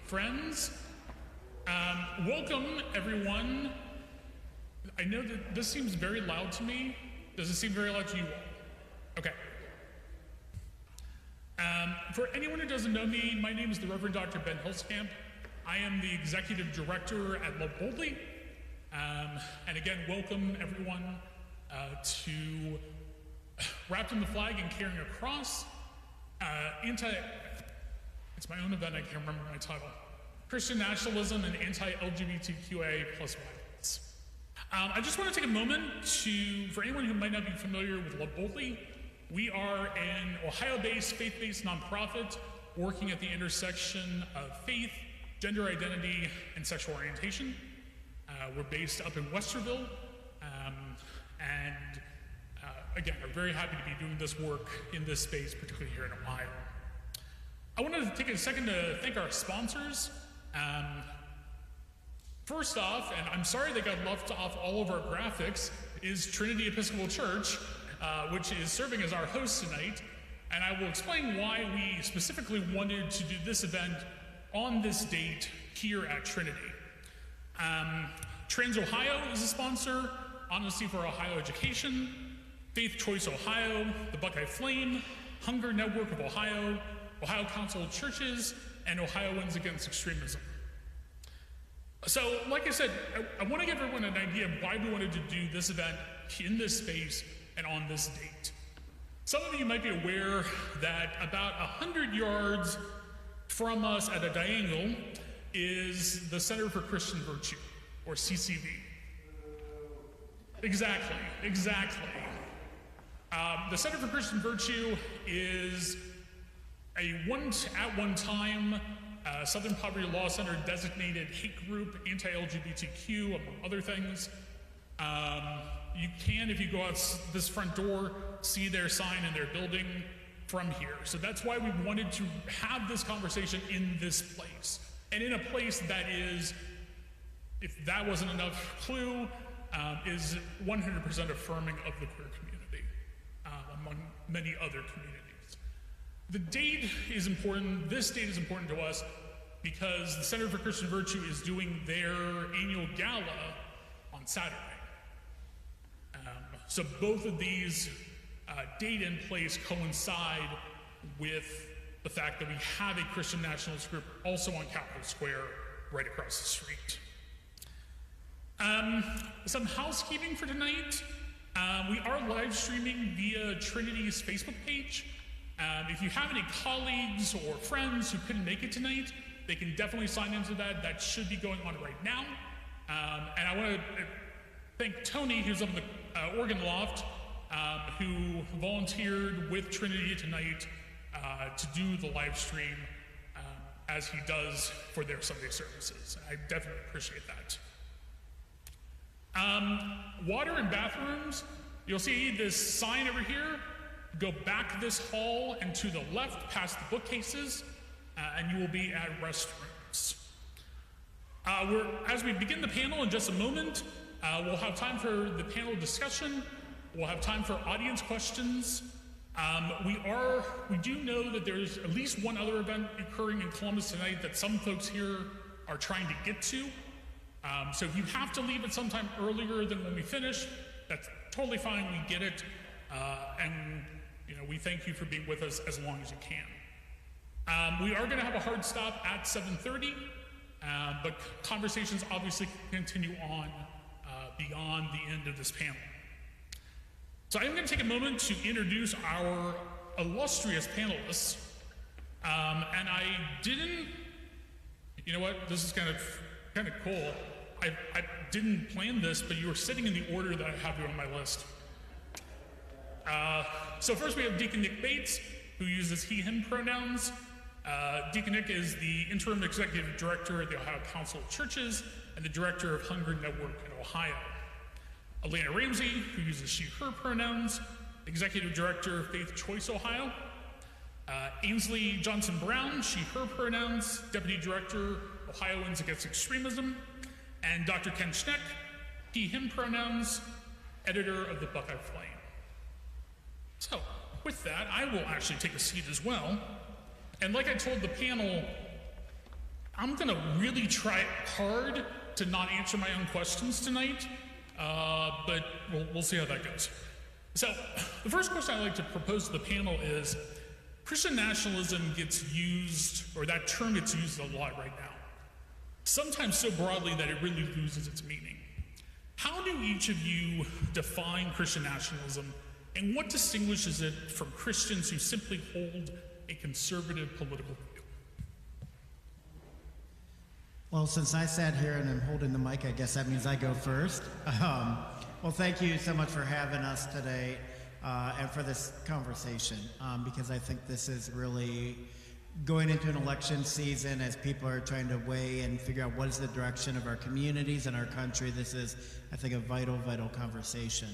friends. Welcome, everyone. I know that this seems very loud to me. Does it seem very loud to you all? Okay. For anyone who doesn't know me, my name is the Reverend Dr. Ben Huelskamp. I am the Executive Director at LOVEboldly. And again, welcome everyone to Wrapped in the Flag and Carrying a Cross. It's my own event, I can't remember my title. Christian Nationalism and Anti-LGBTQIA plus violence. I just want to take a moment for anyone who might not be familiar with LOVEboldly, we are an Ohio-based, faith-based nonprofit working at the intersection of faith, gender identity, and sexual orientation. We're based up in Westerville, and again, we're very happy to be doing this work in this space, particularly here in Ohio. I wanted to take a second to thank our sponsors. First off, and I'm sorry they got left off all of our graphics, is Trinity Episcopal Church, which is serving as our host tonight. And I will explain why we specifically wanted to do this event on this date here at Trinity. Trans Ohio is a sponsor, Honesty for Ohio Education, Faith Choice Ohio, the Buckeye Flame, Hunger Network of Ohio, Ohio Council of Churches, and Ohioans Against Extremism. So, like I said, I want to give everyone an idea of why we wanted to do this event in this space and on this date. Some of you might be aware that about 100 yards from us at a diagonal is the Center for Christian Virtue, or CCV. Exactly. The Center for Christian Virtue is at one time Southern Poverty Law Center designated hate group, anti-LGBTQ, among other things. You can, if you go out this front door, see their sign in their building from here. So that's why we wanted to have this conversation in this place. And in a place that is, if that wasn't enough clue, is 100% affirming of the queer community, among many other communities. The date is important, this date is important to us because the Center for Christian Virtue is doing their annual gala on Saturday. So both of these date and place coincide with the fact that we have a Christian nationalist group also on Capitol Square right across the street. Some housekeeping for tonight. We are live streaming via Trinity's Facebook page. If you have any colleagues or friends who couldn't make it tonight, they can definitely sign into that. That should be going on right now. And I want to thank Tony, who's up in the organ loft, who volunteered with Trinity tonight to do the live stream as he does for their Sunday services. I definitely appreciate that. Water and bathrooms, you'll see this sign over here. Go back this hall and to the left past the bookcases, and you will be at restrooms. As we begin the panel in just a moment, we'll have time for the panel discussion. We'll have time for audience questions. We do know that there's at least one other event occurring in Columbus tonight that some folks here are trying to get to. So if you have to leave at some time earlier than when we finish, that's totally fine, we get it. And we thank you for being with us as long as you can. We are gonna have a hard stop at 7:30, but conversations obviously continue on beyond the end of this panel. So I'm gonna take a moment to introduce our illustrious panelists. And I didn't, you know what, this is kind of cool. I didn't plan this, but you were sitting in the order that I have you on my list. So first we have Deacon Nick Bates, who uses he, him pronouns. Deacon Nick is the interim executive director at the Ohio Council of Churches and the director of Hunger Network in Ohio. Elaina Ramsey, who uses she, her pronouns, executive director of Faith Choice Ohio. Ainslee Johnson Brown, she, her pronouns, deputy director, Ohioans Against Extremism. And Dr. Ken Schneck, he, him pronouns, editor of the Buckeye Flame. So, with that, I will actually take a seat as well. And like I told the panel, I'm gonna really try hard to not answer my own questions tonight, but we'll see how that goes. So, the first question I'd like to propose to the panel is, Christian nationalism gets used, or that term gets used a lot right now. Sometimes so broadly that it really loses its meaning. How do each of you define Christian nationalism, and what distinguishes it from Christians who simply hold a conservative political view? Well, since I sat here and I'm holding the mic, I guess that means I go first. Well, thank you so much for having us today and for this conversation, because I think this is really going into an election season as people are trying to weigh and figure out what is the direction of our communities and our country. This is, I think, a vital, vital conversation.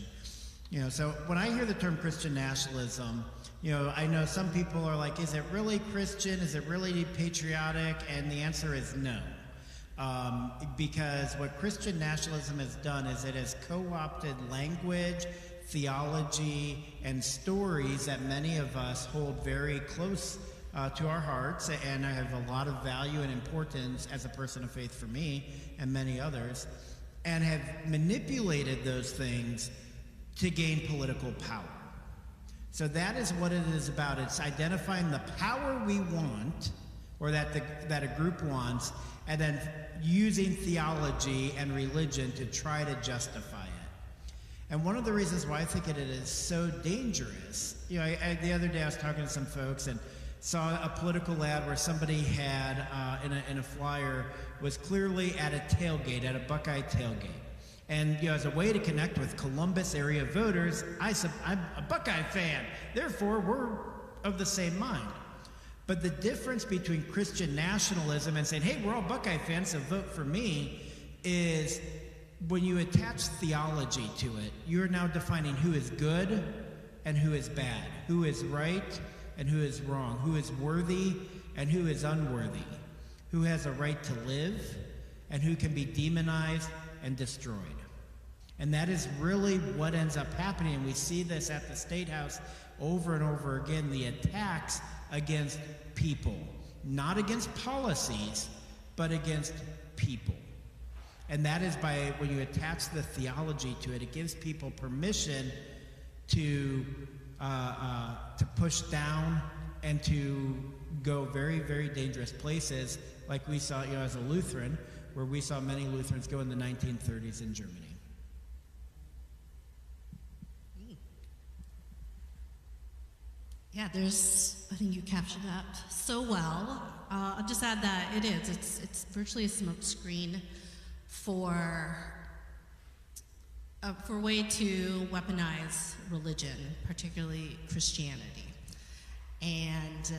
So when I hear the term Christian nationalism, I know some people are like, is it really Christian? Is it really patriotic? And the answer is no. Because what Christian nationalism has done is it has co-opted language, theology, and stories that many of us hold very close to our hearts, and I have a lot of value and importance as a person of faith for me and many others, and have manipulated those things to gain political power. So that is what it is about. It's identifying the power we want, or that a group wants, and then using theology and religion to try to justify it. And one of the reasons why I think it is so dangerous, the other day I was talking to some folks and saw a political ad where somebody had, in a flyer, was clearly at a tailgate, at a Buckeye tailgate. And as a way to connect with Columbus area voters, I'm a Buckeye fan, therefore we're of the same mind. But the difference between Christian nationalism and saying, hey, we're all Buckeye fans, so vote for me, is when you attach theology to it, you're now defining who is good and who is bad, who is right and who is wrong, who is worthy and who is unworthy, who has a right to live and who can be demonized and destroyed. And that is really what ends up happening. And we see this at the State House over and over again, the attacks against people, not against policies, but against people. And that is by, when you attach the theology to it, it gives people permission to push down and to go very, very dangerous places, like we saw, as a Lutheran, where we saw many Lutherans go in the 1930s in Germany. Yeah, I think you captured that so well. I'll just add that it's virtually a smokescreen for a way to weaponize religion, particularly Christianity, and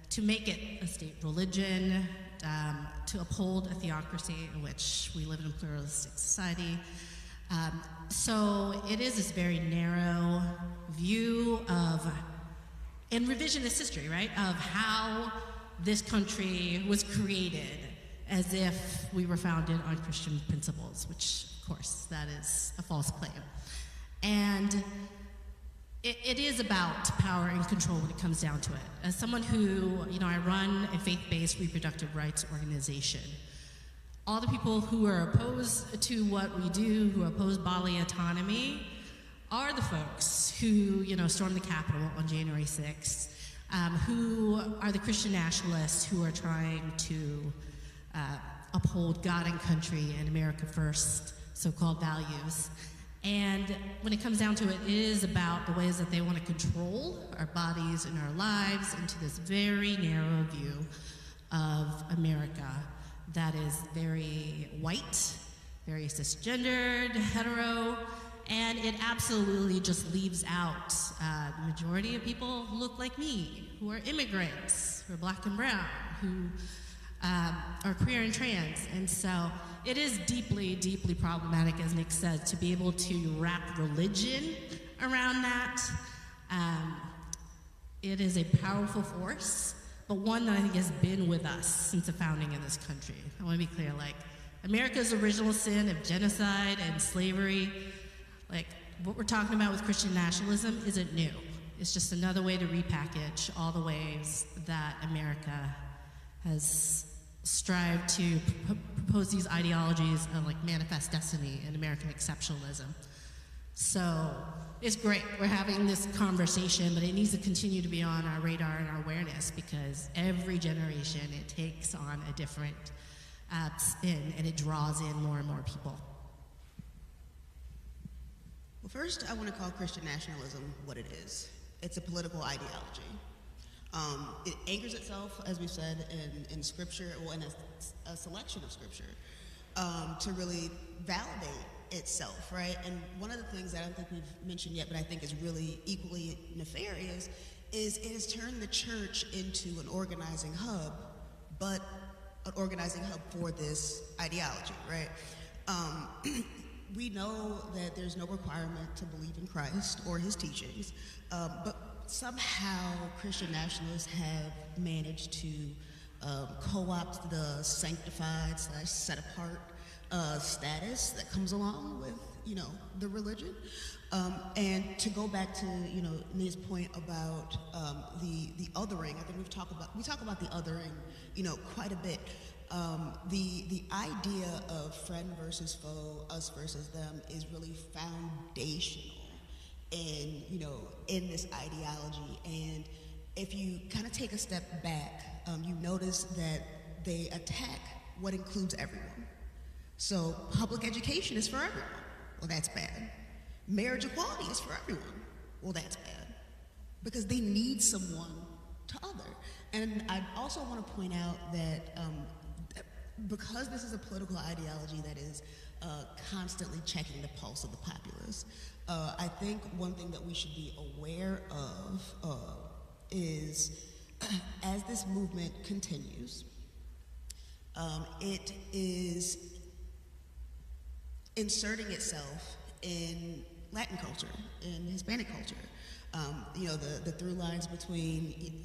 to make it a state religion, to uphold a theocracy in which we live in a pluralistic society. So it is this very narrow view of, and revisionist history, right, of how this country was created as if we were founded on Christian principles, which, of course, that is a false claim. And it is about power and control when it comes down to it. As someone who, I run a faith-based reproductive rights organization, all the people who are opposed to what we do, who oppose bodily autonomy, are the folks who, stormed the Capitol on January 6th, who are the Christian nationalists who are trying to uphold God and country and America first so-called values. And when it comes down to it, it is about the ways that they want to control our bodies and our lives into this very narrow view of America that is very white, very cisgendered, hetero, and it absolutely just leaves out the majority of people who look like me, who are immigrants, who are black and brown, who are queer and trans. And so it is deeply, deeply problematic, as Nick said, to be able to wrap religion around that. It is a powerful force, but one that I think has been with us since the founding of this country. I want to be clear, America's original sin of genocide and slavery, what we're talking about with Christian nationalism isn't new. It's just another way to repackage all the ways that America has strive to propose these ideologies of like manifest destiny and American exceptionalism. So it's great we're having this conversation, but it needs to continue to be on our radar and our awareness, because every generation it takes on a different spin, and it draws in more and more people. Well, first I want to call Christian nationalism what it is. It's a political ideology. It anchors itself, as we said, in scripture, well, in a selection of scripture, to really validate itself, right? And one of the things that I don't think we've mentioned yet, but I think is really equally nefarious, is it has turned the church into an organizing hub, but an organizing hub for this ideology, right? We know that there's no requirement to believe in Christ or his teachings, but somehow Christian nationalists have managed to co-opt the sanctified / set apart status that comes along with, the religion. And to go back to, Nia's point about the othering, I think we talk about the othering, quite a bit. The idea of friend versus foe, us versus them, is really foundational in this ideology. And if you kind of take a step back, you notice that they attack what includes everyone. So public education is for everyone. Well, that's bad. Marriage equality is for everyone. Well, that's bad. Because they need someone to other. And I also want to point out that because this is a political ideology that is constantly checking the pulse of the populace, I think one thing that we should be aware of is, as this movement continues, it is inserting itself in Latin culture, in Hispanic culture. The through lines between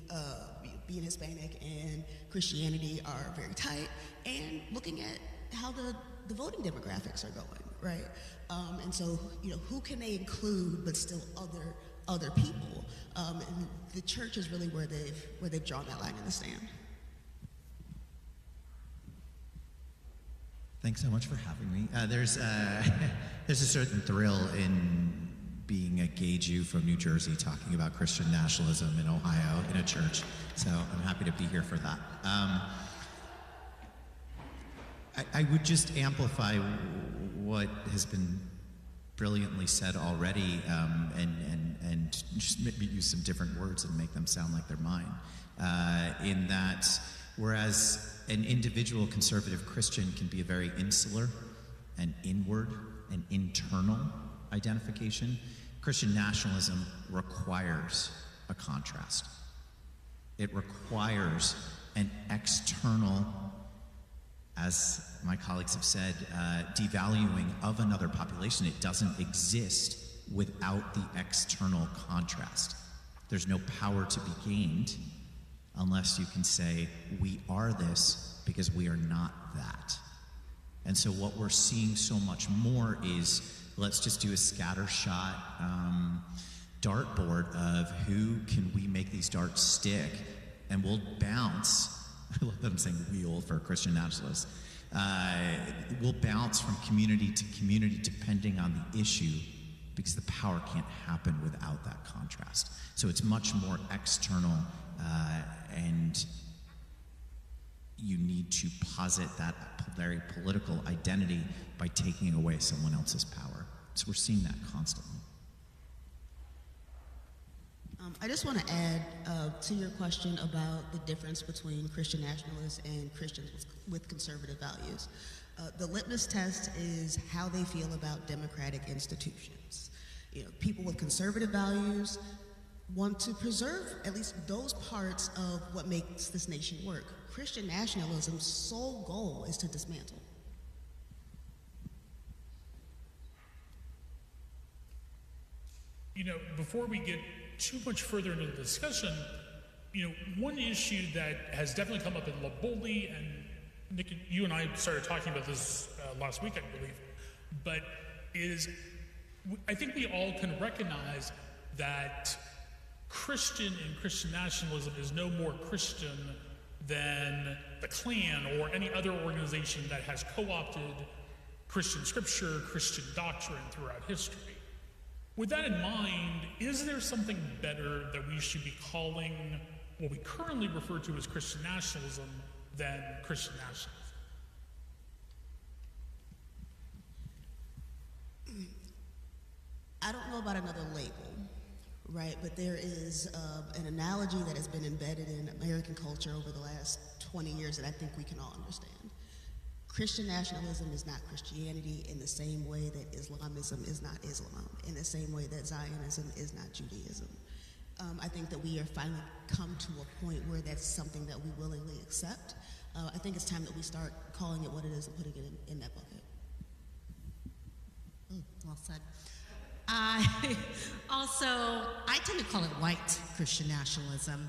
being Hispanic and Christianity are very tight, and looking at how the voting demographics are going, right? And so, who can they include but still other people? And the church is really where they've drawn that line in the sand. Thanks so much for having me. There's a certain thrill in being a gay Jew from New Jersey talking about Christian nationalism in Ohio in a church, so I'm happy to be here for that. I would just amplify what has been brilliantly said already, and just maybe use some different words and make them sound like they're mine. In that, whereas an individual conservative Christian can be a very insular and inward and internal identification, Christian nationalism requires a contrast. It requires an external, as my colleagues have said, devaluing of another population. It doesn't exist without the external contrast. There's no power to be gained unless you can say, we are this because we are not that. And so what we're seeing so much more is, let's just do a scattershot dartboard of who can we make these darts stick, and we'll bounce. I love that I'm saying "we'll" for Christian nationalists. We'll bounce from community to community depending on the issue, because the power can't happen without that contrast. So it's much more external, and you need to posit that very political identity by taking away someone else's power. So we're seeing that constantly. I just want to add to your question about the difference between Christian nationalists and Christians with conservative values. The litmus test is how they feel about democratic institutions. People with conservative values want to preserve at least those parts of what makes this nation work. Christian nationalism's sole goal is to dismantle. Before we get too much further into the discussion, one issue that has definitely come up in LOVEboldly, and Nick, you and I started talking about this last week, I believe, but I think we all can recognize that Christian and Christian nationalism is no more Christian than the Klan or any other organization that has co-opted Christian scripture, Christian doctrine throughout history. With that in mind, is there something better that we should be calling what we currently refer to as Christian nationalism than Christian nationalism? I don't know about another label, right? But there is an analogy that has been embedded in American culture over the last 20 years that I think we can all understand. Christian nationalism is not Christianity in the same way that Islamism is not Islam, in the same way that Zionism is not Judaism. I think that we are finally come to a point where that's something that we willingly accept. I think it's time that we start calling it what it is and putting it in that bucket. Well said. I tend to call it white Christian nationalism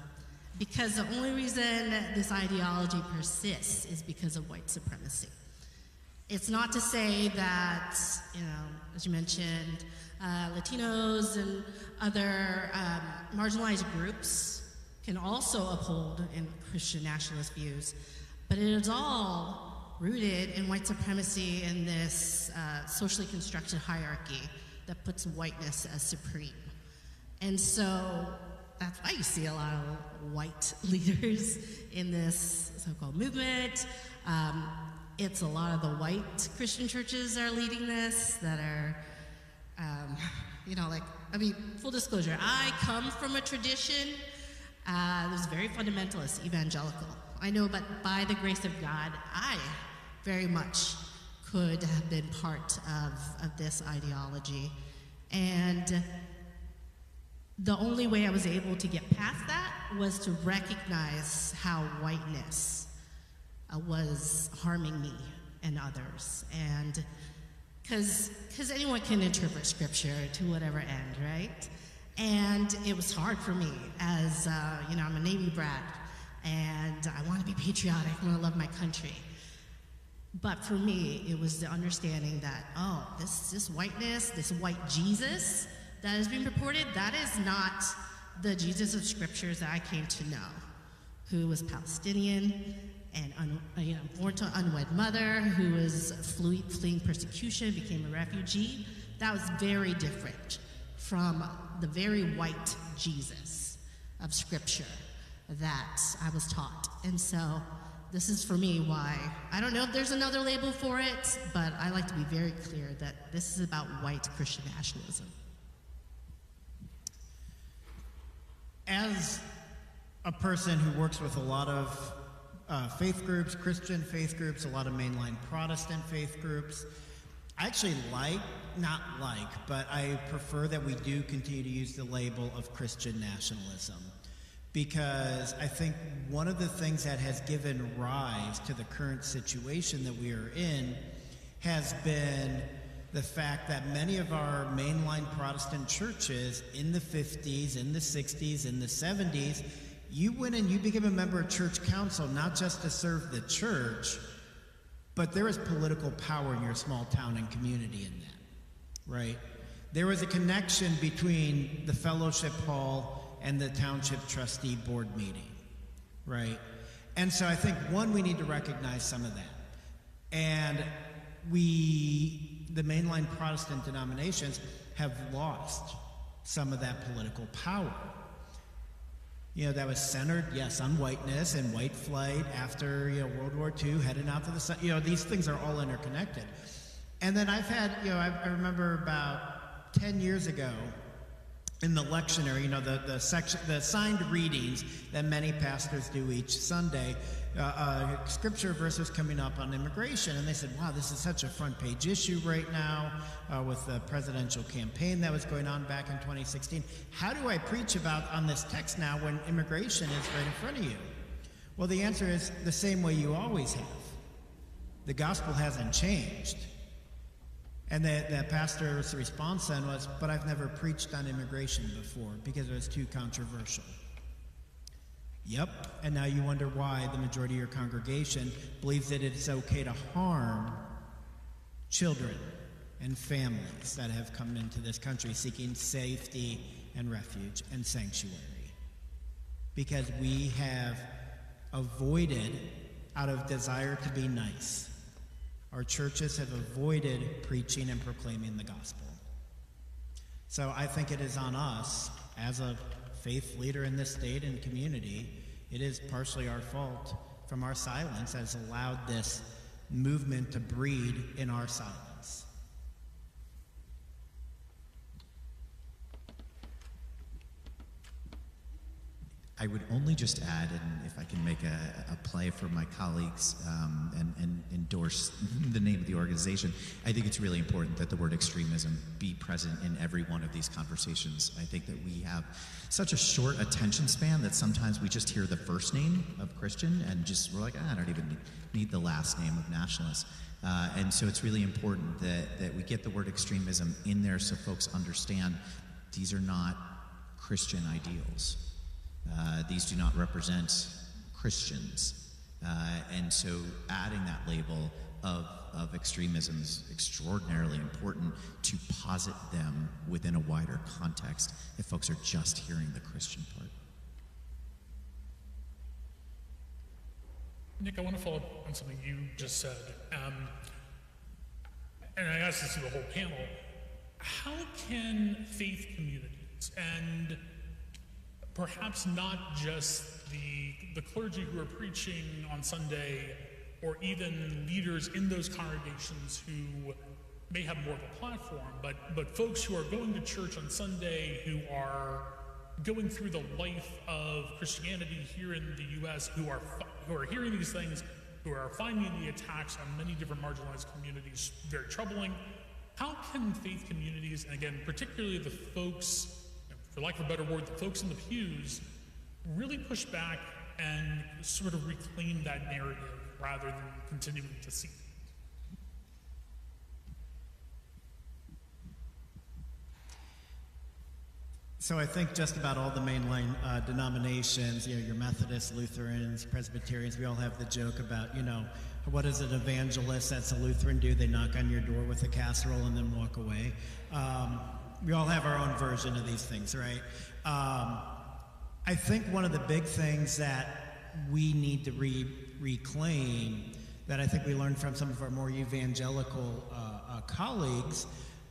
because the only reason this ideology persists is because of white supremacy. It's not to say that, as you mentioned, Latinos and other marginalized groups can also uphold in Christian nationalist views, but it is all rooted in white supremacy and this socially constructed hierarchy that puts whiteness as supreme. And so that's why you see a lot of white leaders in this so-called movement. It's a lot of the white Christian churches that are leading this, that are, full disclosure, I come from a tradition that was very fundamentalist, evangelical. I know, but by the grace of God, I very much could have been part of this ideology. And the only way I was able to get past that was to recognize how whiteness was harming me and others. And because anyone can interpret scripture to whatever end, right? And it was hard for me as, I'm a Navy brat, and I want to be patriotic, I want to love my country. But for me, it was the understanding that, this whiteness, this white Jesus that is being purported, that is not the Jesus of scriptures that I came to know, who was Palestinian and born to an unwed mother, who was fleeing persecution, became a refugee. That was very different from the very white Jesus of scripture that I was taught. And so this is for me why, I don't know if there's another label for it, but I like to be very clear that this is about white Christian nationalism. As a person who works with a lot of faith groups, Christian faith groups, a lot of mainline Protestant faith groups, I actually but I prefer that we do continue to use the label of Christian nationalism. Because I think one of the things that has given rise to the current situation that we are in has been the fact that many of our mainline Protestant churches in the 50s, in the 60s, in the 70s, you went and you became a member of church council not just to serve the church, but there was political power in your small town and community in that, right? There was a connection between the fellowship hall and the township trustee board meeting, right? And so I think, one, we need to recognize some of that. And the mainline Protestant denominations have lost some of that political power. That was centered, yes, on whiteness and white flight after, World War II, heading out to the sun. These things are all interconnected. And then I've had, I remember about 10 years ago, in the lectionary, the signed readings that many pastors do each Sunday, scripture verses coming up on immigration, and they said, wow, this is such a front page issue right now with the presidential campaign that was going on back in 2016. How do I preach on this text now when immigration is right in front of you? Well, the answer is the same way you always have. The gospel hasn't changed. And the pastor's response then was, but I've never preached on immigration before because it was too controversial. Yep, and now you wonder why the majority of your congregation believes that it's okay to harm children and families that have come into this country seeking safety and refuge and sanctuary. Because we have avoided out of desire to be nice. Our churches have avoided preaching and proclaiming the gospel. So I think it is on us, as a faith leader in this state and community, it is partially our fault from our silence has allowed this movement to breed in our silence. I would only just add, and if I can make a play for my colleagues and endorse the name of the organization, I think it's really important that the word extremism be present in every one of these conversations. I think that we have such a short attention span that sometimes we just hear the first name of Christian and just we're like, I don't even need the last name of nationalist. And so it's really important that we get the word extremism in there so folks understand these are not Christian ideals. These do not represent Christians. And so adding that label of extremism is extraordinarily important to posit them within a wider context if folks are just hearing the Christian part. Nick, I want to follow up on something you just said. And I asked this to the whole panel. How can faith communities, and perhaps not just the clergy who are preaching on Sunday, or even leaders in those congregations who may have more of a platform, but folks who are going to church on Sunday, who are going through the life of Christianity here in the U.S., who are hearing these things, who are finding the attacks on many different marginalized communities very troubling. How can faith communities, and again, particularly the folks, for lack of a better word, the folks in the pews, really push back and sort of reclaim that narrative rather than continuing to see it? So I think just about all the mainline denominations, your Methodists, Lutherans, Presbyterians, we all have the joke about, what does an evangelist that's a Lutheran do? They knock on your door with a casserole and then walk away. We all have our own version of these things, right? I think one of the big things that we need to reclaim, that I think we learned from some of our more evangelical colleagues,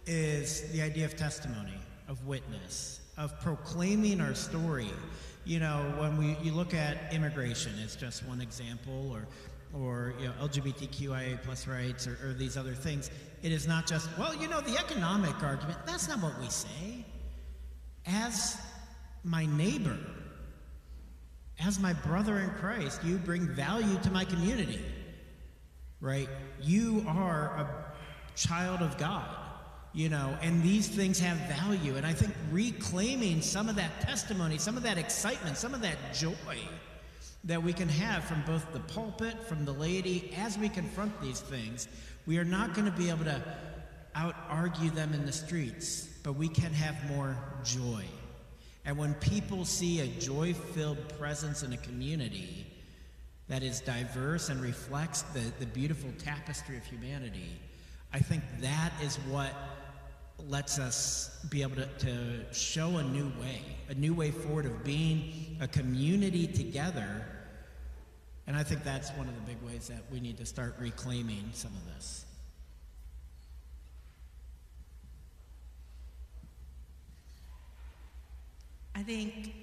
is the idea of testimony, of witness, of proclaiming our story. When you look at immigration, it's just one example, or LGBTQIA plus rights, or these other things. It is not just, the economic argument. That's not what we say. As my neighbor, as my brother in Christ, you bring value to my community, right? You are a child of God, and these things have value. And I think reclaiming some of that testimony, some of that excitement, some of that joy that we can have from both the pulpit, from the laity, as we confront these things, we are not going to be able to out-argue them in the streets, but we can have more joy. And when people see a joy-filled presence in a community that is diverse and reflects the beautiful tapestry of humanity, I think that is what lets us be able to show a new way forward of being a community together. And I think that's one of the big ways that we need to start reclaiming some of this. I think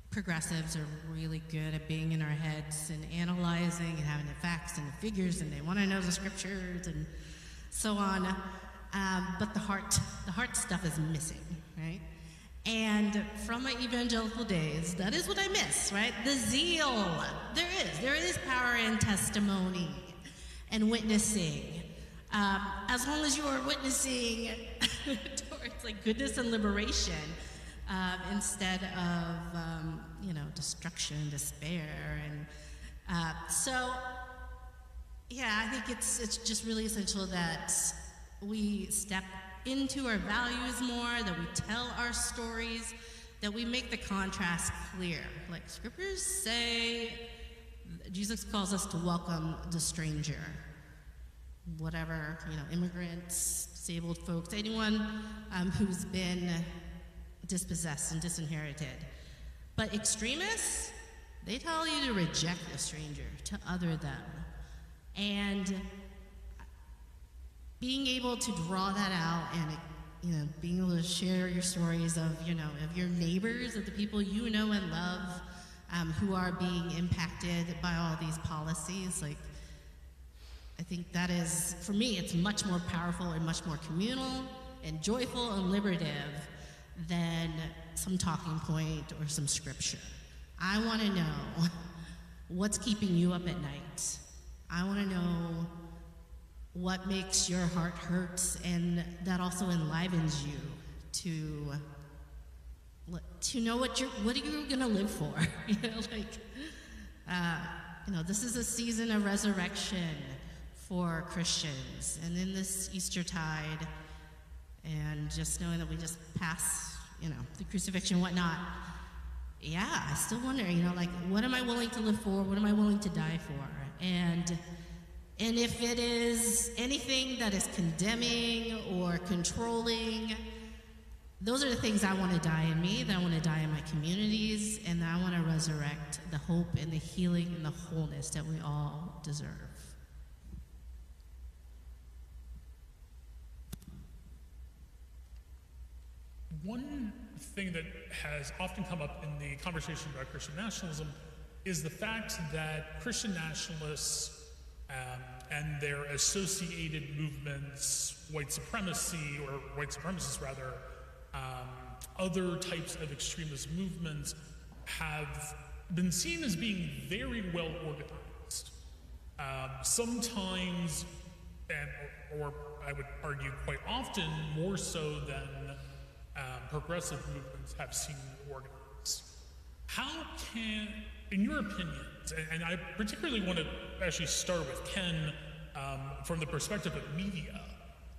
progressives are really good at being in our heads and analyzing and having the facts and the figures, and they want to know the scriptures and so on. But the heart stuff is missing, right? And from my evangelical days, that is what I miss, right? The zeal. There is power in testimony and witnessing. As long as you are witnessing towards goodness and liberation, instead of destruction, despair, and I think it's just really essential that we step into our values more, that we tell our stories, that we make the contrast clear. Like scriptures say, Jesus calls us to welcome the stranger, whatever, immigrants, disabled folks, anyone who's been dispossessed and disinherited. But extremists, They tell you to reject the stranger, to other them. And being able to draw that out and being able to share your stories of your neighbors, of the people you know and love, who are being impacted by all these policies, like, I think that is, for me, it's much more powerful and much more communal and joyful and liberative than some talking point or some scripture. I want to know what's keeping you up at night. I want to know what makes your heart hurt, and that also enlivens you to know what you're gonna live for. This is a season of resurrection for Christians, and in this Eastertide, and just knowing that we just passed, the crucifixion and whatnot. Yeah, I still wonder, what am I willing to live for? What am I willing to die for? And if it is anything that is condemning or controlling, those are the things I want to die in me, that I want to die in my communities, and that I want to resurrect the hope and the healing and the wholeness that we all deserve. One thing that has often come up in the conversation about Christian nationalism is the fact that Christian nationalists and their associated movements, white supremacy, or white supremacists rather, other types of extremist movements have been seen as being very well organized. Sometimes, or I would argue quite often, more so than progressive movements have seen organized. How can, in your opinions, and I particularly want to actually start with Ken from the perspective of media,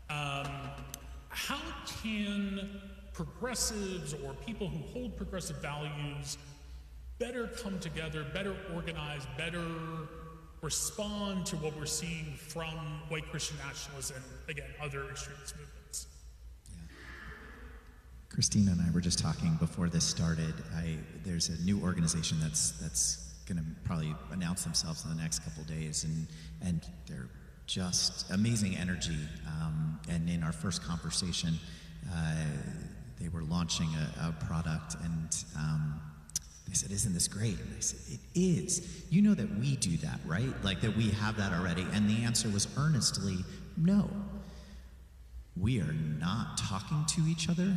how can progressives or people who hold progressive values better come together, better organize, better respond to what we're seeing from white Christian nationalists and, again, other extremist movements? Christina and I were just talking before this started. There's a new organization that's going to probably announce themselves in the next couple days, and they're just amazing energy. And in our first conversation, they were launching a product, and they said, "Isn't this great?" And I said, "It is. You know that we do that, right? Like that we have that already." And the answer was earnestly, no. We are not talking to each other.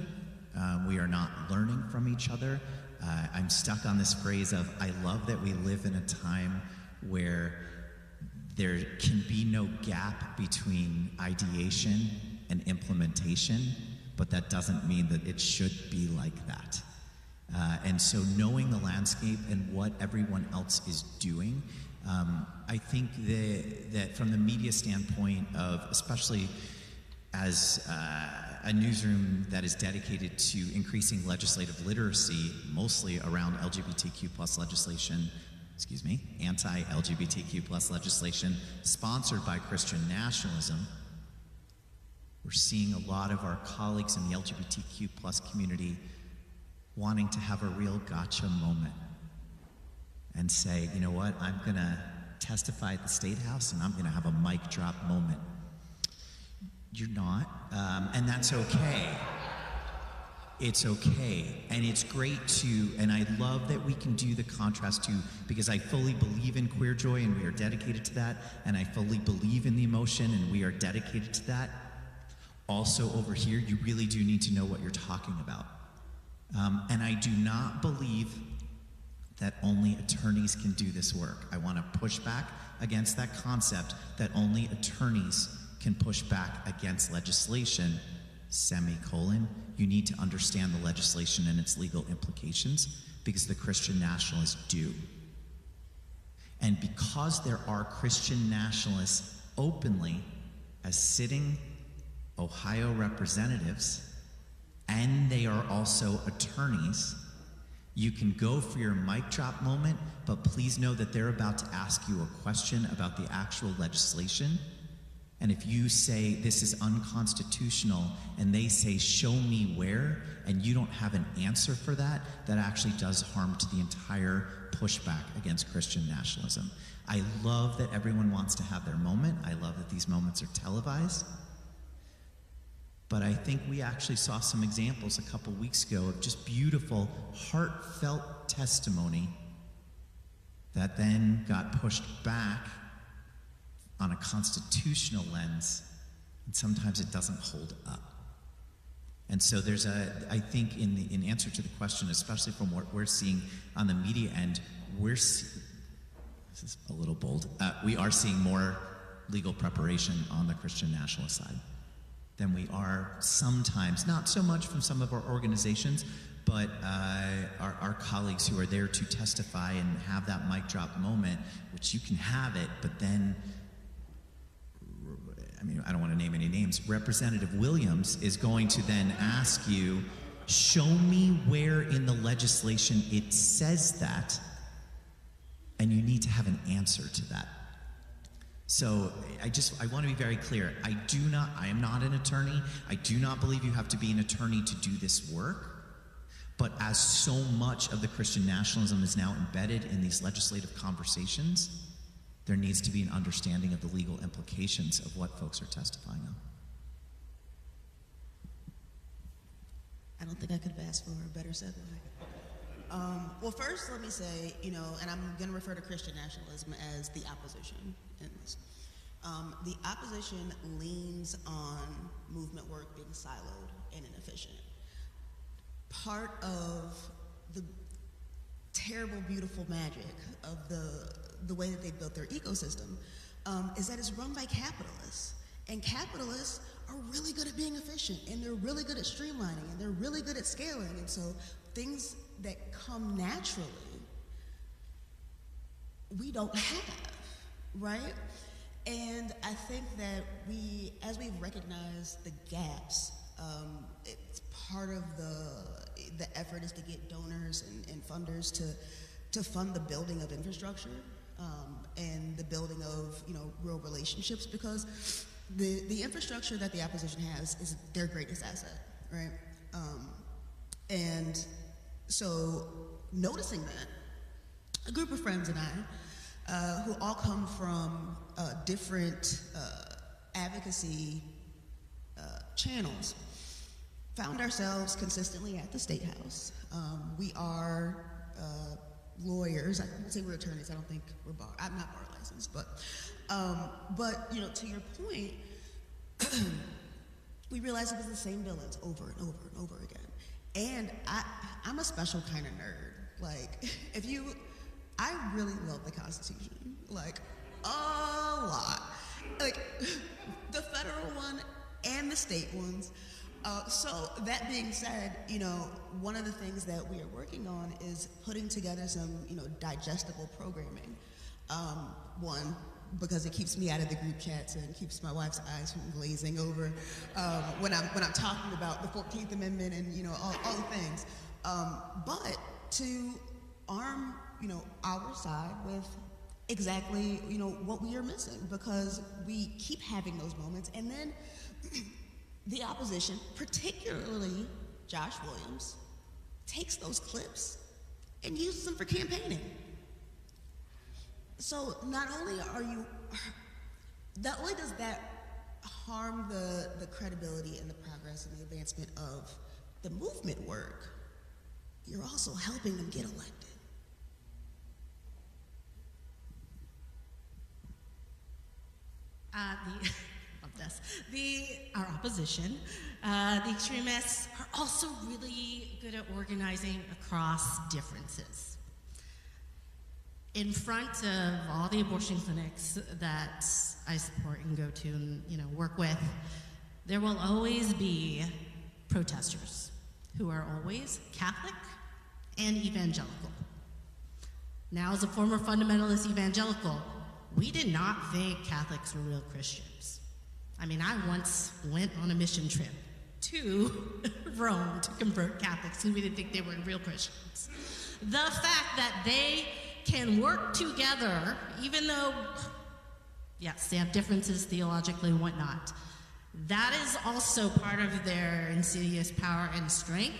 We are not learning from each other. I'm stuck on this phrase of, I love that we live in a time where there can be no gap between ideation and implementation, but that doesn't mean that it should be like that. And so knowing the landscape and what everyone else is doing, I think that from the media standpoint of, especially as a newsroom that is dedicated to increasing legislative literacy, mostly around LGBTQ plus legislation, anti-LGBTQ plus legislation, sponsored by Christian nationalism, we're seeing a lot of our colleagues in the LGBTQ plus community wanting to have a real gotcha moment and say, you know what, I'm gonna testify at the State House and I'm gonna have a mic drop moment. You're not, and that's okay. It's okay, and it's great to, and I love that we can do the contrast too, because I fully believe in queer joy and we are dedicated to that, and I fully believe in the emotion and we are dedicated to that. Also over here, you really do need to know what you're talking about. And I do not believe that only attorneys can do this work. I want to push back against that concept that only attorneys can push back against legislation, semicolon. You need to understand the legislation and its legal implications, because the Christian nationalists do. And because there are Christian nationalists openly as sitting Ohio representatives, and they are also attorneys, you can go for your mic drop moment, but please know that they're about to ask you a question about the actual legislation, And if you say this is unconstitutional and they say show me where, and you don't have an answer for that, that actually does harm to the entire pushback against Christian nationalism. I love that everyone wants to have their moment. I love that these moments are televised. But I think we actually saw some examples a couple weeks ago of just beautiful, heartfelt testimony that then got pushed back on a constitutional lens, and sometimes it doesn't hold up. And so there's I think in answer to the question, especially from what we're seeing on the media end, this is a little bold, we are seeing more legal preparation on the Christian nationalist side than we are sometimes, not so much from some of our organizations, but our colleagues who are there to testify and have that mic drop moment, which you can have it, but then, I mean, I don't want to name any names, Representative Williams is going to then ask you, show me where in the legislation it says that, and you need to have an answer to that. So I want to be very clear. I am not an attorney. I do not believe you have to be an attorney to do this work. But as so much of the Christian nationalism is now embedded in these legislative conversations, there needs to be an understanding of the legal implications of what folks are testifying on. I don't think I could have asked for a better segue. Well, first, let me say, and I'm going to refer to Christian nationalism as the opposition in this. The opposition leans on movement work being siloed and inefficient. Part of the terrible, beautiful magic of the way that they built their ecosystem is that it's run by capitalists. And capitalists are really good at being efficient, and they're really good at streamlining, and they're really good at scaling. And so things that come naturally, we don't have, right? And I think that as we've recognized the gaps, it's part of the effort is to get donors and funders to fund the building of infrastructure and the building of real relationships, because the infrastructure that the opposition has is their greatest asset, right? And so noticing that, a group of friends and I, who all come from different advocacy channels, found ourselves consistently at the State House. We are lawyers. I won't say we're attorneys. I don't think we're I'm not bar licensed, but to your point, we realized it was the same villains over and over and over again. And I'm a special kind of nerd. Like, I really love the Constitution, like a lot, like the federal one and the state ones. So that being said, one of the things that we are working on is putting together some, digestible programming. One, because it keeps me out of the group chats and keeps my wife's eyes from glazing over when I'm talking about the 14th Amendment and all the things. But to arm our side with exactly what we are missing, because we keep having those moments, and then the opposition, particularly Josh Williams, takes those clips and uses them for campaigning. So not only does that harm the credibility and the progress and the advancement of the movement work, you're also helping them get elected. Our opposition, the extremists, are also really good at organizing across differences. In front of all the abortion clinics that I support and go to and work with, there will always be protesters who are always Catholic and evangelical. Now, as a former fundamentalist evangelical, we did not think Catholics were real Christians. I mean, I once went on a mission trip to Rome to convert Catholics who we didn't think they were real Christians. The fact that they can work together, even though, Yes, they have differences theologically and whatnot. That is also part of their insidious power and strength.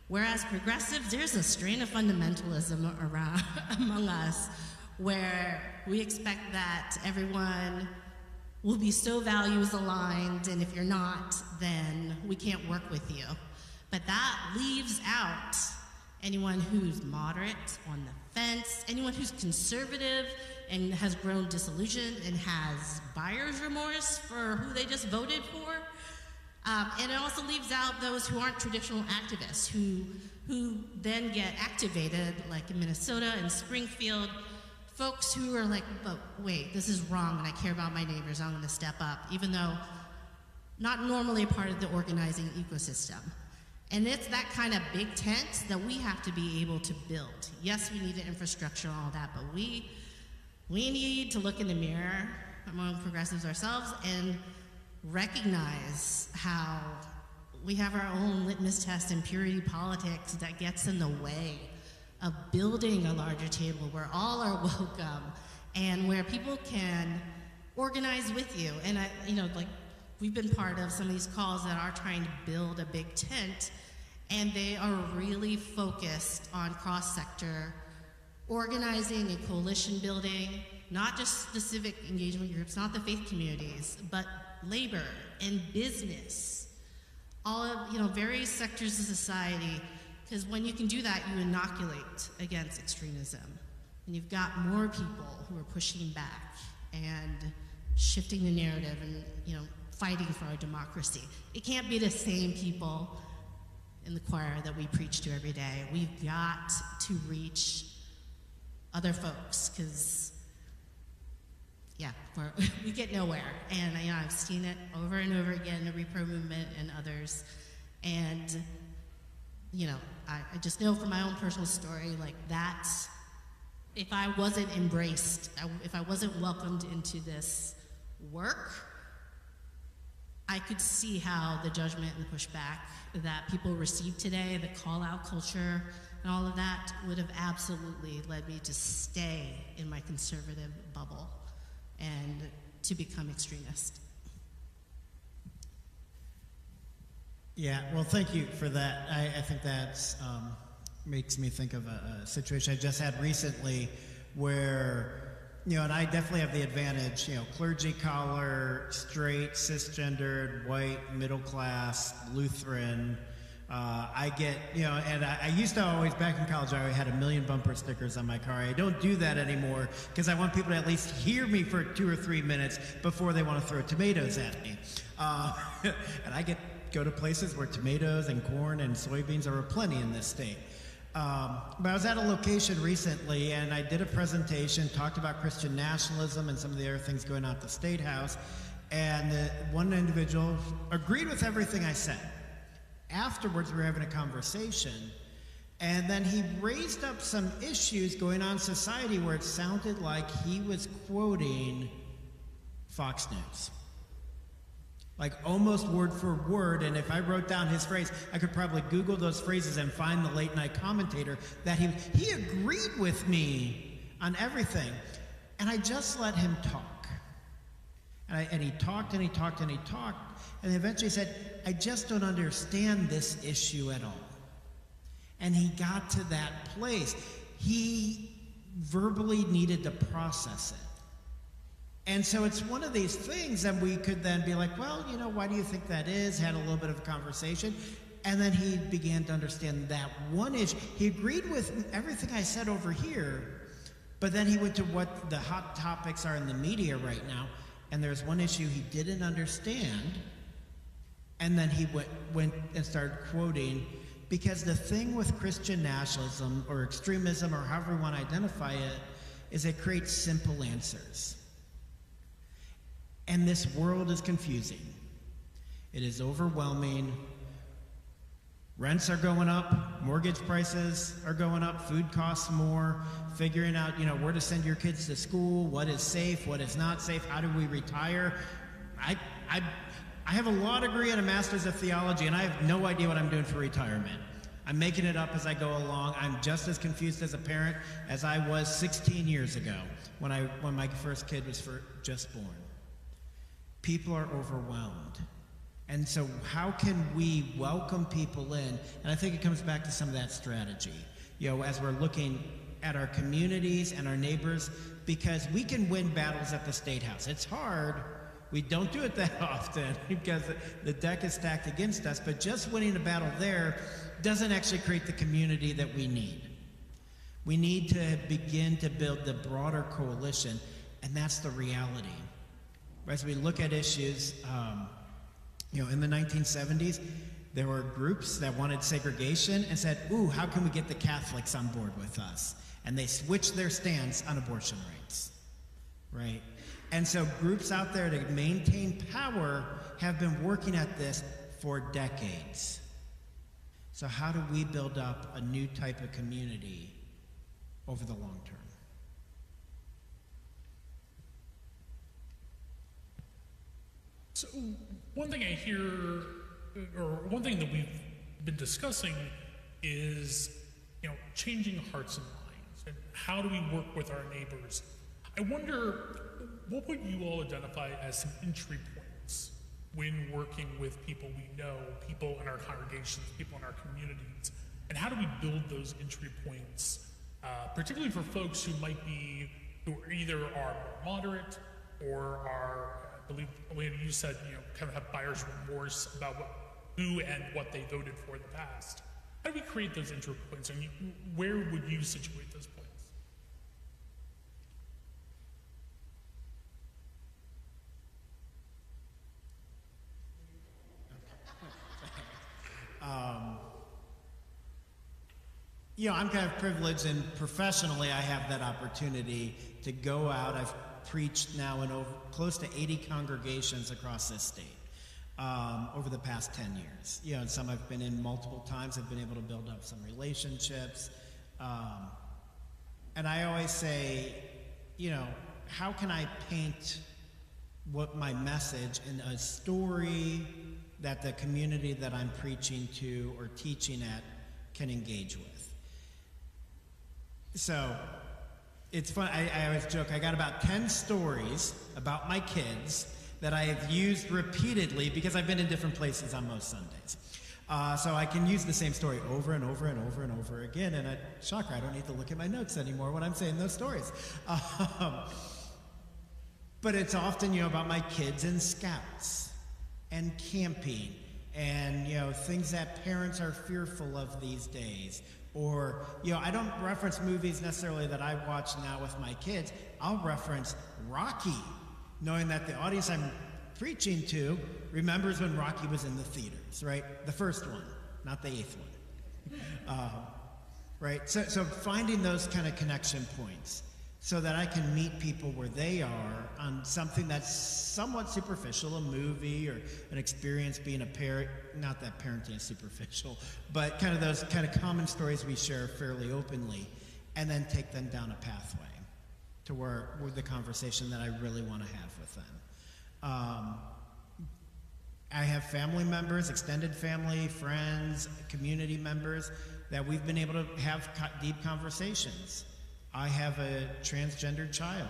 Whereas progressives, there's a strain of fundamentalism around among us where we expect that everyone will be so values aligned, and if you're not, then we can't work with you. But that leaves out anyone who's moderate, on the fence, anyone who's conservative and has grown disillusioned and has buyer's remorse for who they just voted for. And it also leaves out those who aren't traditional activists, who then get activated, like in Minnesota and Springfield, folks who are like, but wait, this is wrong and I care about my neighbors, I'm gonna step up, even though not normally a part of the organizing ecosystem. And it's that kind of big tent that we have to be able to build. Yes, we need the infrastructure and all that, but we need to look in the mirror among progressives ourselves and recognize how we have our own litmus test and purity politics that gets in the way of building a larger table where all are welcome and where people can organize with you. And we've been part of some of these calls that are trying to build a big tent, and they are really focused on cross-sector organizing and coalition building, not just the civic engagement groups, not the faith communities, but labor and business, all of, various sectors of society, because when you can do that, you inoculate against extremism. And you've got more people who are pushing back and shifting the narrative and, fighting for our democracy. It can't be the same people in the choir that we preach to every day. We've got to reach other folks, because we get nowhere. And I've seen it over and over again, the repro movement and others. And I just know from my own personal story, that's, if I wasn't embraced, if I wasn't welcomed into this work, I could see how the judgment and the pushback that people receive today, the call-out culture and all of that, would have absolutely led me to stay in my conservative bubble and to become extremist. Yeah, well, thank you for that. I think that makes me think of a situation I just had recently where, and I definitely have the advantage, clergy collar, straight, cisgendered, white, middle class, Lutheran. I get, and I used to always, back in college, I had 1 million bumper stickers on my car. I don't do that anymore because I want people to at least hear me for 2 or 3 minutes before they want to throw tomatoes at me. And I go to places where tomatoes and corn and soybeans are aplenty in this state. But I was at a location recently and I did a presentation, talked about Christian nationalism and some of the other things going on at the State House, and one individual agreed with everything I said. Afterwards, we were having a conversation, and then he raised up some issues going on in society where it sounded like he was quoting Fox News. Like almost word for word, and if I wrote down his phrase, I could probably Google those phrases and find the late night commentator that he agreed with me on everything. And I just let him talk. And he talked and he talked and he talked, and eventually said, I just don't understand this issue at all. And he got to that place. He verbally needed to process it. And so it's one of these things that we could then be like, well, why do you think that is? Had a little bit of a conversation. And then he began to understand that one issue. He agreed with everything I said over here, but then he went to what the hot topics are in the media right now. And there's one issue he didn't understand. And then he went and started quoting, because the thing with Christian nationalism or extremism or however you want to identify it is it creates simple answers. And this world is confusing. It is overwhelming. Rents are going up, mortgage prices are going up, food costs more, figuring out, where to send your kids to school, what is safe, what is not safe, how do we retire? I have a law degree and a master's of theology, and I have no idea what I'm doing for retirement. I'm making it up as I go along. I'm just as confused as a parent as I was 16 years ago when my first kid was just born. People are overwhelmed. And so how can we welcome people in? And I think it comes back to some of that strategy. As we're looking at our communities and our neighbors, because we can win battles at the State House. It's hard. We don't do it that often because the deck is stacked against us, but just winning a battle there doesn't actually create the community that we need. We need to begin to build the broader coalition, and that's the reality. As we look at issues, in the 1970s, there were groups that wanted segregation and said, ooh, how can we get the Catholics on board with us? And they switched their stance on abortion rights, right? And so groups out there to maintain power have been working at this for decades. So how do we build up a new type of community over the long term? So one thing I hear, or one thing that we've been discussing is, changing hearts and minds, and how do we work with our neighbors? I wonder, what would you all identify as some entry points when working with people we know, people in our congregations, people in our communities, and how do we build those entry points, particularly for folks who either are more moderate or are, I believe, Elaina, you said, kind of have buyer's remorse about who and what they voted for in the past. How do we create those entry points, and where would you situate those points? I'm kind of privileged, and professionally I have that opportunity to go out. I've preached now in close to 80 congregations across this state over the past 10 years. And some I've been in multiple times. I've been able to build up some relationships. And I always say, how can I paint what my message in a story that the community that I'm preaching to or teaching at can engage with? So it's fun. I always joke, I got about 10 stories about my kids that I have used repeatedly because I've been in different places on most Sundays. So I can use the same story over and over and over and over again, and shocker, I don't need to look at my notes anymore when I'm saying those stories. But it's often, about my kids in Scouts and camping and, things that parents are fearful of these days. Or, I don't reference movies necessarily that I watch now with my kids. I'll reference Rocky, knowing that the audience I'm preaching to remembers when Rocky was in the theaters, right? The first one, not the 8th one. Right? So finding those kind of connection points so that I can meet people where they are on something that's somewhat superficial, a movie or an experience being a parent. Not that parenting is superficial, but kind of those kind of common stories we share fairly openly, and then take them down a pathway to where the conversation that I really want to have with them. I have family members, extended family, friends, community members that we've been able to have deep conversations. I have a transgendered child,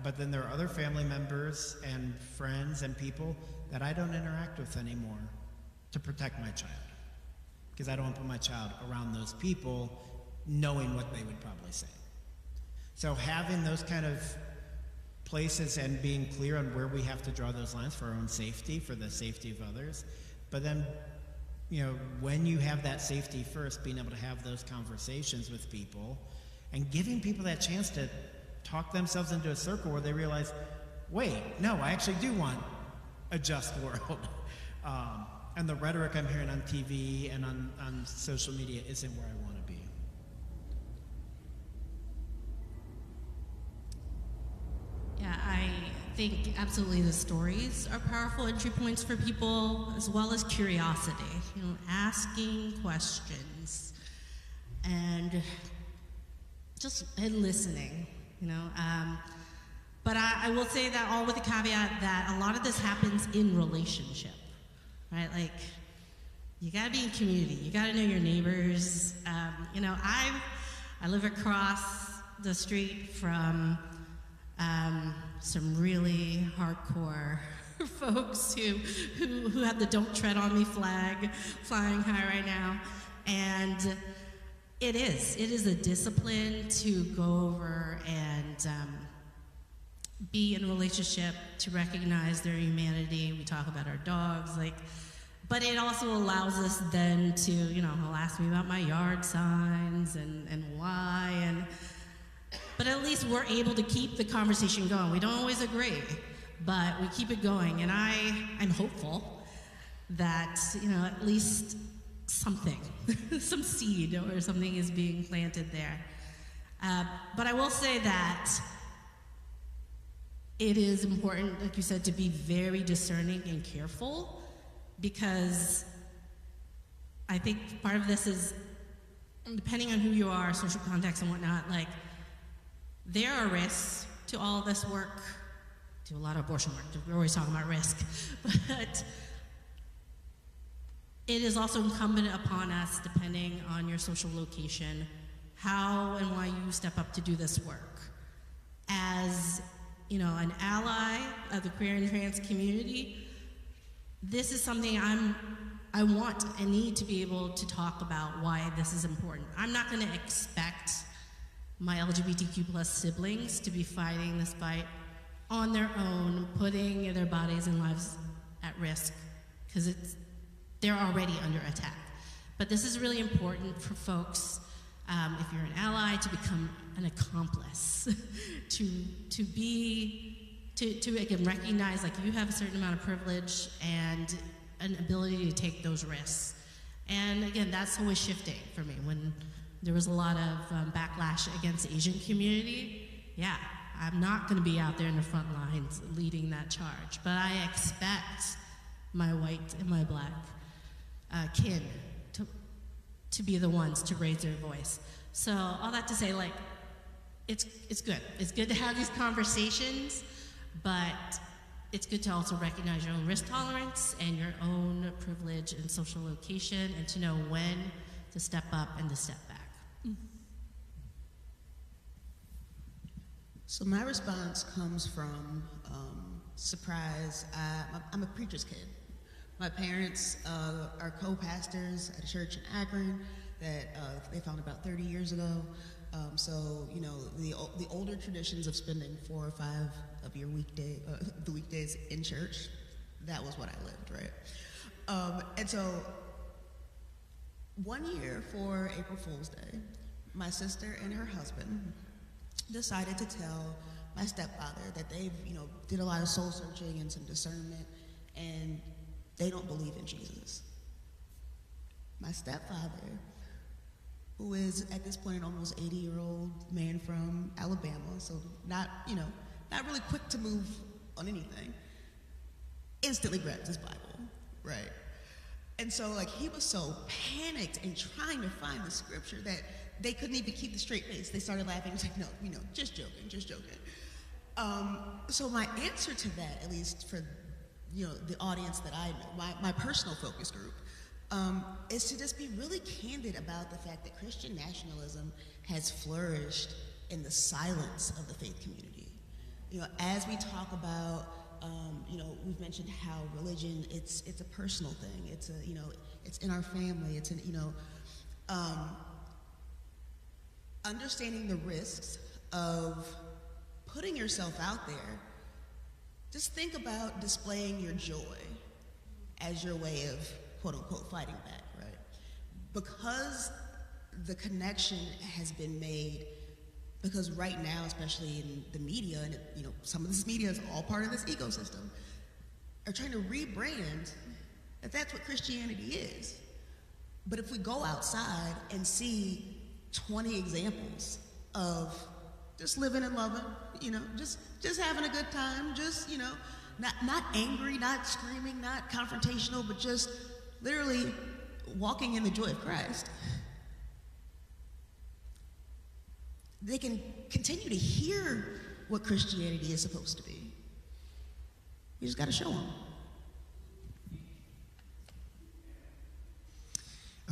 but then there are other family members and friends and people that I don't interact with anymore to protect my child, because I don't want to put my child around those people knowing what they would probably say. So having those kind of places and being clear on where we have to draw those lines for our own safety, for the safety of others, but then, when you have that safety first, being able to have those conversations with people and giving people that chance to talk themselves into a circle where they realize, wait, no, I actually do want a just world. And the rhetoric I'm hearing on TV and on social media isn't where I want to be. Yeah, I think absolutely the stories are powerful entry points for people, as well as curiosity, asking questions and listening, But I will say that all with the caveat that a lot of this happens in relationship, right? Like, you gotta be in community. You gotta know your neighbors. You know, I live across the street from some really hardcore folks who have the "Don't Tread on Me" flag flying high right now, and it is a discipline to go over and be in a relationship, to recognize their humanity. We talk about our dogs, but it also allows us then to, you know, he'll ask me about my yard signs and why, but at least we're able to keep the conversation going. We don't always agree, but we keep it going, and I'm hopeful that, you know, at least something, some seed or something is being planted there. But I will say that it is important, like you said, to be very discerning and careful, because I think part of this is, depending on who you are, social context and whatnot, like, there are risks to all this work, to a lot of abortion work. We're always talking about risk. But it is also incumbent upon us, depending on your social location, how and why you step up to do this work. As, you know, an ally of the queer and trans community, this is something I want and need to be able to talk about why this is important. I'm not going to expect my LGBTQ plus siblings to be fighting this fight on their own, putting their bodies and lives at risk, because they're already under attack. But this is really important for folks, if you're an ally, to become an accomplice, to again recognize, like, you have a certain amount of privilege and an ability to take those risks. And again, that's always shifting for me. When there was a lot of backlash against the Asian community, yeah, I'm not going to be out there in the front lines leading that charge, but I expect my white and my black kin to be the ones to raise their voice. So all that to say, like, it's good. It's good to have these conversations, but it's good to also recognize your own risk tolerance and your own privilege and social location, and to know when to step up and to step back. So my response comes from surprise. I'm a preacher's kid. My parents are co-pastors at a church in Akron that they founded about 30 years ago. So, you know, the older traditions of spending 4 or 5 of your the weekdays in church, that was what I lived, right? And so one year for April Fool's Day, my sister and her husband decided to tell my stepfather that they've, you know, did a lot of soul searching and some discernment, and they don't believe in Jesus. My stepfather, who is at this point an almost 80-year-old man from Alabama, so not really quick to move on anything, instantly grabbed his Bible, right? And so, like, he was so panicked and trying to find the scripture that they couldn't even keep the straight face. They started laughing. It's like, no, you know, just joking, just joking. So my answer to that, at least for, you know, the audience that I know, my personal focus group, is to just be really candid about the fact that Christian nationalism has flourished in the silence of the faith community. You know, as we talk about, you know, we've mentioned how religion, it's a personal thing. It's a, you know, it's in our family. It's in, you know, understanding the risks of putting yourself out there. Just think about displaying your joy as your way of, quote unquote, fighting back, right? Because the connection has been made, because right now, especially in the media, and you know, some of this media is all part of this ecosystem, are trying to rebrand that that's what Christianity is. But if we go outside and see 20 examples of just living and loving, you know, just having a good time, just, you know, not angry, not screaming, not confrontational, but just literally walking in the joy of Christ, they can continue to hear what Christianity is supposed to be. You just got to show them.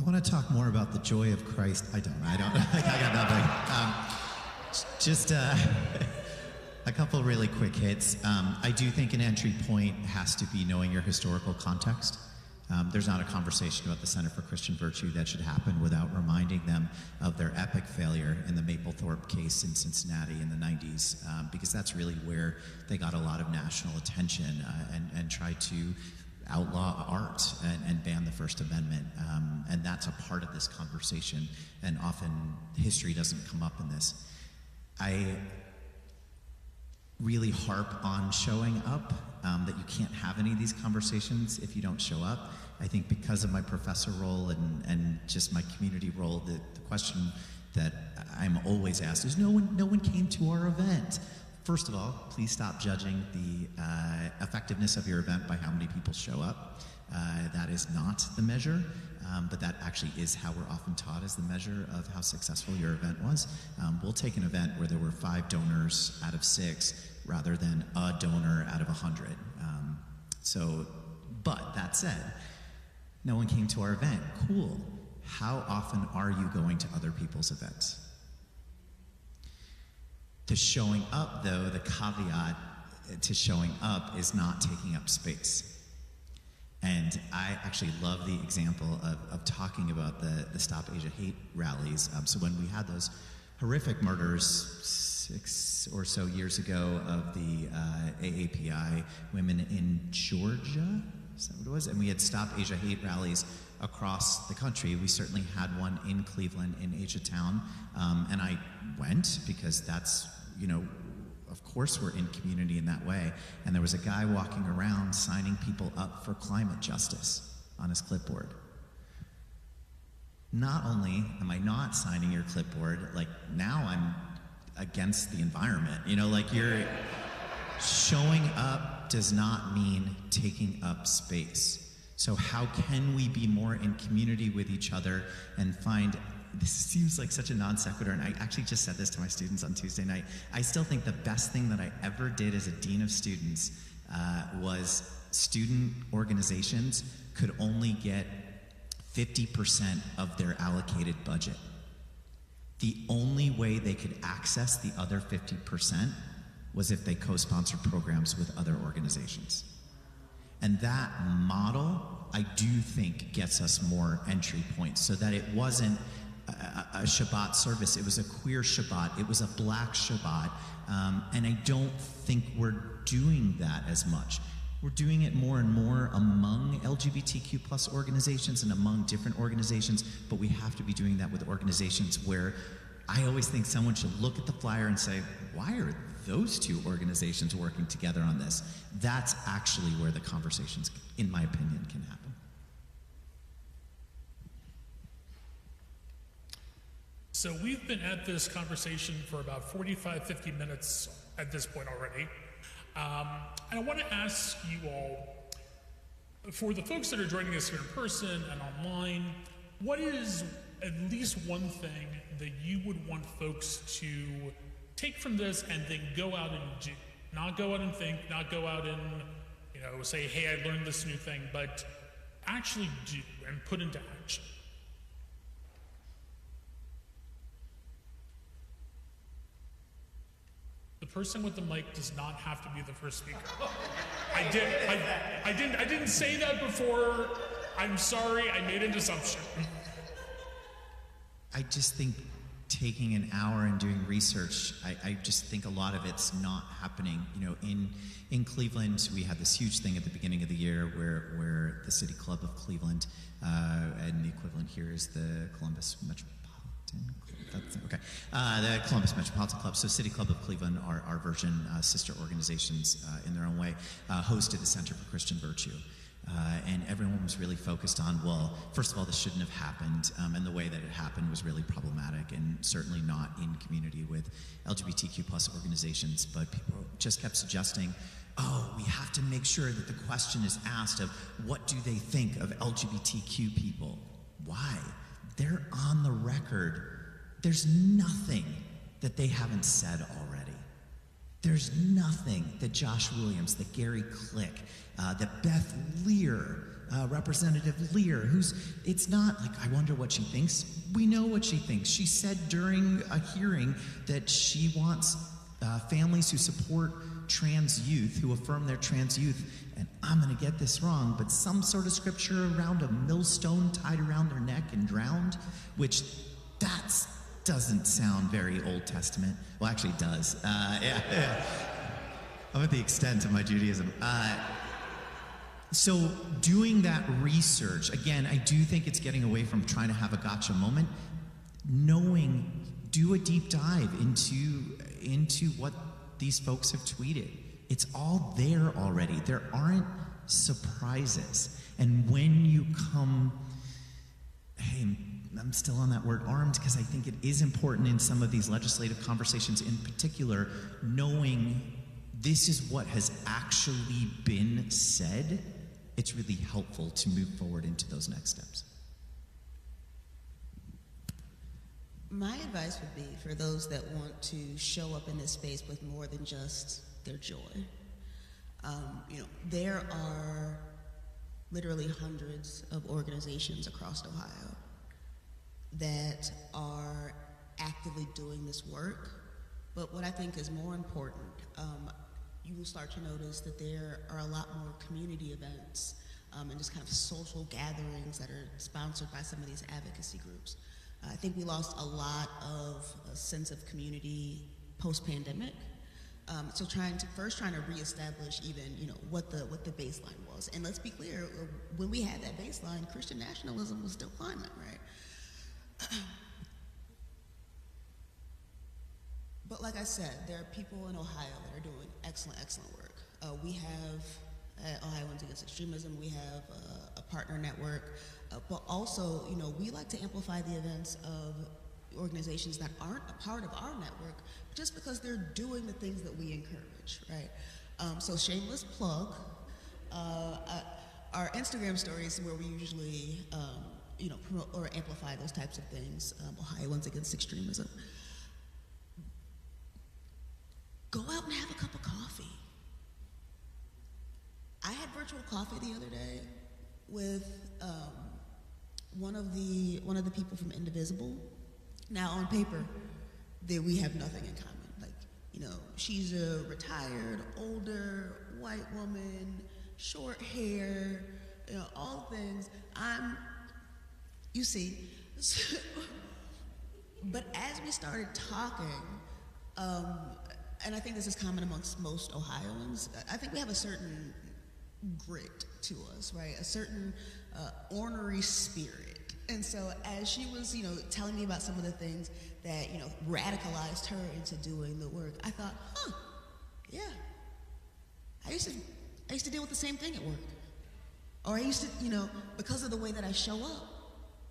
want to talk more about the joy of Christ. I don't. I got nothing. Just a couple really quick hits. I do think an entry point has to be knowing your historical context. There's not a conversation about the Center for Christian Virtue that should happen without reminding them of their epic failure in the Mapplethorpe case in Cincinnati in the 90s, because that's really where they got a lot of national attention and tried to outlaw art and ban the First Amendment. And that's a part of this conversation, and often history doesn't come up in this. I really harp on showing up, that you can't have any of these conversations if you don't show up. I think because of my professor role and just my community role, the question that I'm always asked is, no one came to our event. First of all, please stop judging the effectiveness of your event by how many people show up. That is not the measure, but that actually is how we're often taught as the measure of how successful your event was. We'll take an event where there were 5 donors out of 6 rather than a donor out of 100. But that said, no one came to our event. Cool. How often are you going to other people's events? To showing up, though, the caveat to showing up is not taking up space. And I actually love the example of talking about the Stop Asia Hate rallies. So when we had those horrific murders 6 or so years ago of the AAPI women in Georgia, is that what it was? And we had Stop Asia Hate rallies across the country. We certainly had one in Cleveland, in Asiatown, and I went because that's, of course we're in community in that way. And there was a guy walking around signing people up for climate justice on his clipboard. Not only am I not signing your clipboard, now I'm against the environment. You're showing up does not mean taking up space. So how can we be more in community with each other and find, this seems like such a non sequitur, and I actually just said this to my students on Tuesday night. I still think the best thing that I ever did as a dean of students was student organizations could only get 50% of their allocated budget. The only way they could access the other 50% was if they co-sponsored programs with other organizations. And that model, I do think, gets us more entry points, so that it wasn't a Shabbat service, it was a queer Shabbat, it was a black Shabbat, and I don't think we're doing that as much. We're doing it more and more among LGBTQ plus organizations and among different organizations, but we have to be doing that with organizations where I always think someone should look at the flyer and say, why are those 2 organizations working together on this? That's actually where the conversations, in my opinion, can happen. So we've been at this conversation for about 45, 50 minutes at this point already. And I want to ask you all, for the folks that are joining us here in person and online, what is at least one thing that you would want folks to take from this and then go out and do? Not go out and think, not go out and, say, hey, I learned this new thing, but actually do and put into action. The person with the mic does not have to be the first speaker. I didn't say that before. I'm sorry, I made an assumption. I just think taking an hour and doing research, I just think a lot of it's not happening. In Cleveland, we had this huge thing at the beginning of the year where the City Club of Cleveland, and the equivalent here is the Columbus Metropolitan Club. The Columbus Metropolitan Club. So City Club of Cleveland, our version, sister organizations in their own way, hosted the Center for Christian Virtue. And everyone was really focused on, well, first of all, this shouldn't have happened, and the way that it happened was really problematic, and certainly not in community with LGBTQ plus organizations, but people just kept suggesting, oh, we have to make sure that the question is asked of what do they think of LGBTQ people? Why? They're on the record. There's nothing that they haven't said already. There's nothing that Josh Williams, that Gary Click, that Beth Lear Representative Lear, it's not like, I wonder what she thinks. We know what she thinks. She said during a hearing that she wants families who support trans youth, who affirm their trans youth, and I'm going to get this wrong, but some sort of scripture around a millstone tied around their neck and drowned, which doesn't sound very Old Testament. Well, actually it does. Yeah. I'm at the extent of my Judaism. So doing that research, again, I do think it's getting away from trying to have a gotcha moment. Do a deep dive into what these folks have tweeted. It's all there already. There aren't surprises. And when you come, hey, I'm still on that word armed, because I think it is important in some of these legislative conversations in particular, knowing this is what has actually been said. It's really helpful to move forward into those next steps. My advice would be for those that want to show up in this space with more than just their joy. There are literally hundreds of organizations across Ohio that are actively doing this work. But what I think is more important, you will start to notice that there are a lot more community events and just kind of social gatherings that are sponsored by some of these advocacy groups. I think we lost a lot of a sense of community post-pandemic. So trying to reestablish even, what the baseline was. And let's be clear, when we had that baseline, Christian nationalism was still climbing, right? But like I said, there are people in Ohio that are doing excellent work. We have, at Ohioans Against Extremism, we have a partner network, but also, we like to amplify the events of organizations that aren't a part of our network just because they're doing the things that we encourage, right? So shameless plug, our Instagram stories where we usually, promote or amplify those types of things, Ohioans Against Extremism. Go out and have a cup of coffee. I had virtual coffee the other day with one of the people from Indivisible. Now, on paper, we have nothing in common. She's a retired, older, white woman, short hair, all things. But as we started talking, and I think this is common amongst most Ohioans, I think we have a certain grit to us, right? A certain ornery spirit. And so as she was, telling me about some of the things that, radicalized her into doing the work, I thought, yeah. I used to deal with the same thing at work. Or I used to, because of the way that I show up.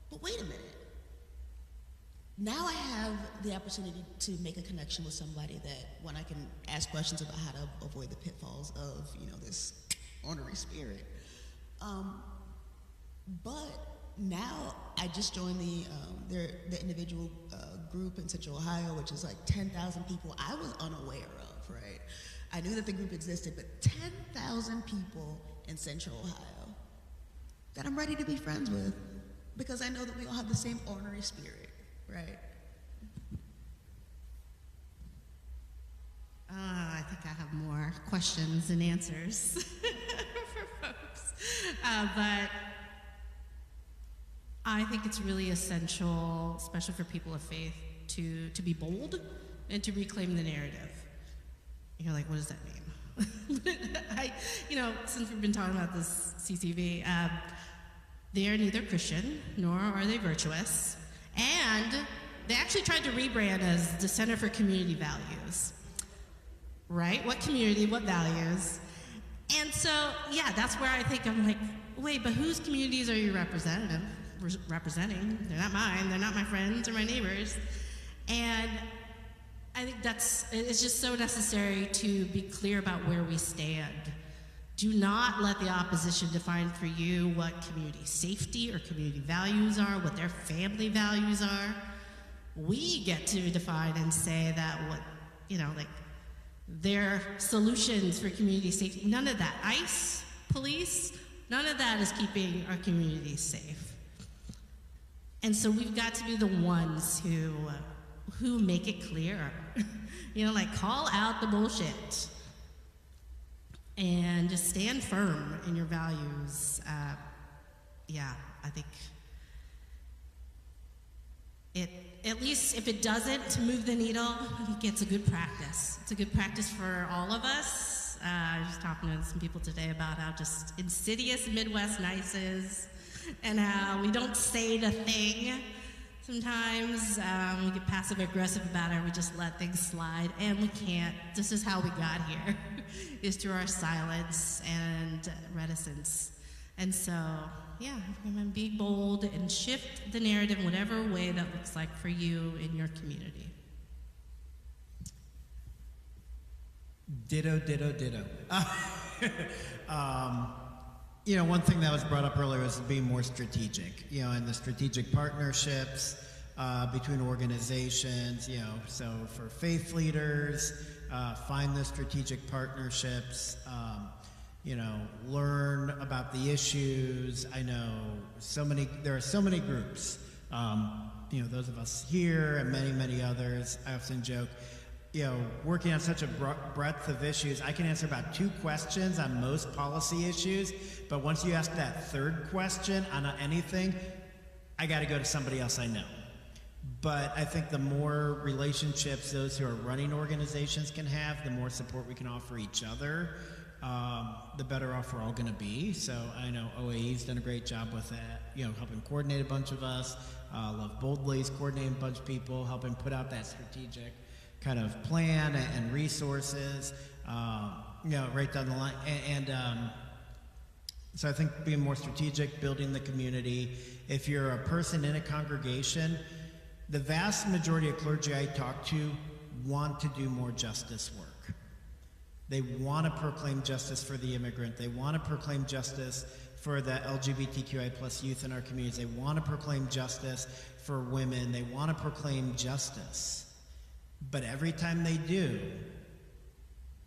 But wait a minute. Now I have the opportunity to make a connection with somebody that when I can ask questions about how to avoid the pitfalls of, this ornery spirit. But now I just joined the individual group in Central Ohio, which is like 10,000 people I was unaware of, right? I knew that the group existed, but 10,000 people in Central Ohio that I'm ready to be friends with because I know that we all have the same ornery spirit, right? I think I have more questions than answers for folks. But I think it's really essential, especially for people of faith, to be bold and to reclaim the narrative. You're like, what does that mean? Since we've been talking about this CCV, they are neither Christian nor are they virtuous, and they actually tried to rebrand as the Center for Community Values. Right? What community, what values? And so, yeah, that's where I think I'm like, wait, but whose communities are you representing? They're not mine, they're not my friends or my neighbors. And I think it's just so necessary to be clear about where we stand. Do not let the opposition define for you what community safety or community values are, what their family values are. We get to define and say that their solutions for community safety, none of that. ICE, police, None of that is keeping our communities safe. And so we've got to be the ones who make it clear. Like call out the bullshit and just stand firm in your values. I think at least if it doesn't move the needle, I think it's a good practice. It's a good practice for all of us. I was talking to some people today about how just insidious Midwest nice is, and how we don't say the thing. Sometimes we get passive aggressive about it, we just let things slide, and we can't. This is how we got here, is through our silence and reticence. And so, be bold and shift the narrative in whatever way that looks like for you in your community. Ditto, ditto, ditto. One thing that was brought up earlier was being more strategic, and the strategic partnerships between organizations, so for faith leaders, find the strategic partnerships, learn about the issues. I know there are so many groups, those of us here and many, many others. I often joke, working on such a breadth of issues, I can answer about 2 questions on most policy issues, but once you ask that third question on anything, I got to go to somebody else I know. But I think the more relationships those who are running organizations can have, the more support we can offer each other, the better off we're all going to be. So I know OAE's done a great job with that, helping coordinate a bunch of us. LOVEboldly's coordinating a bunch of people, helping put out that strategic kind of plan and resources, right down the line. So I think being more strategic, building the community. If you're a person in a congregation, the vast majority of clergy I talk to want to do more justice work. They want to proclaim justice for the immigrant. They want to proclaim justice for the LGBTQIA plus youth in our communities. They want to proclaim justice for women. They want to proclaim justice. But every time they do,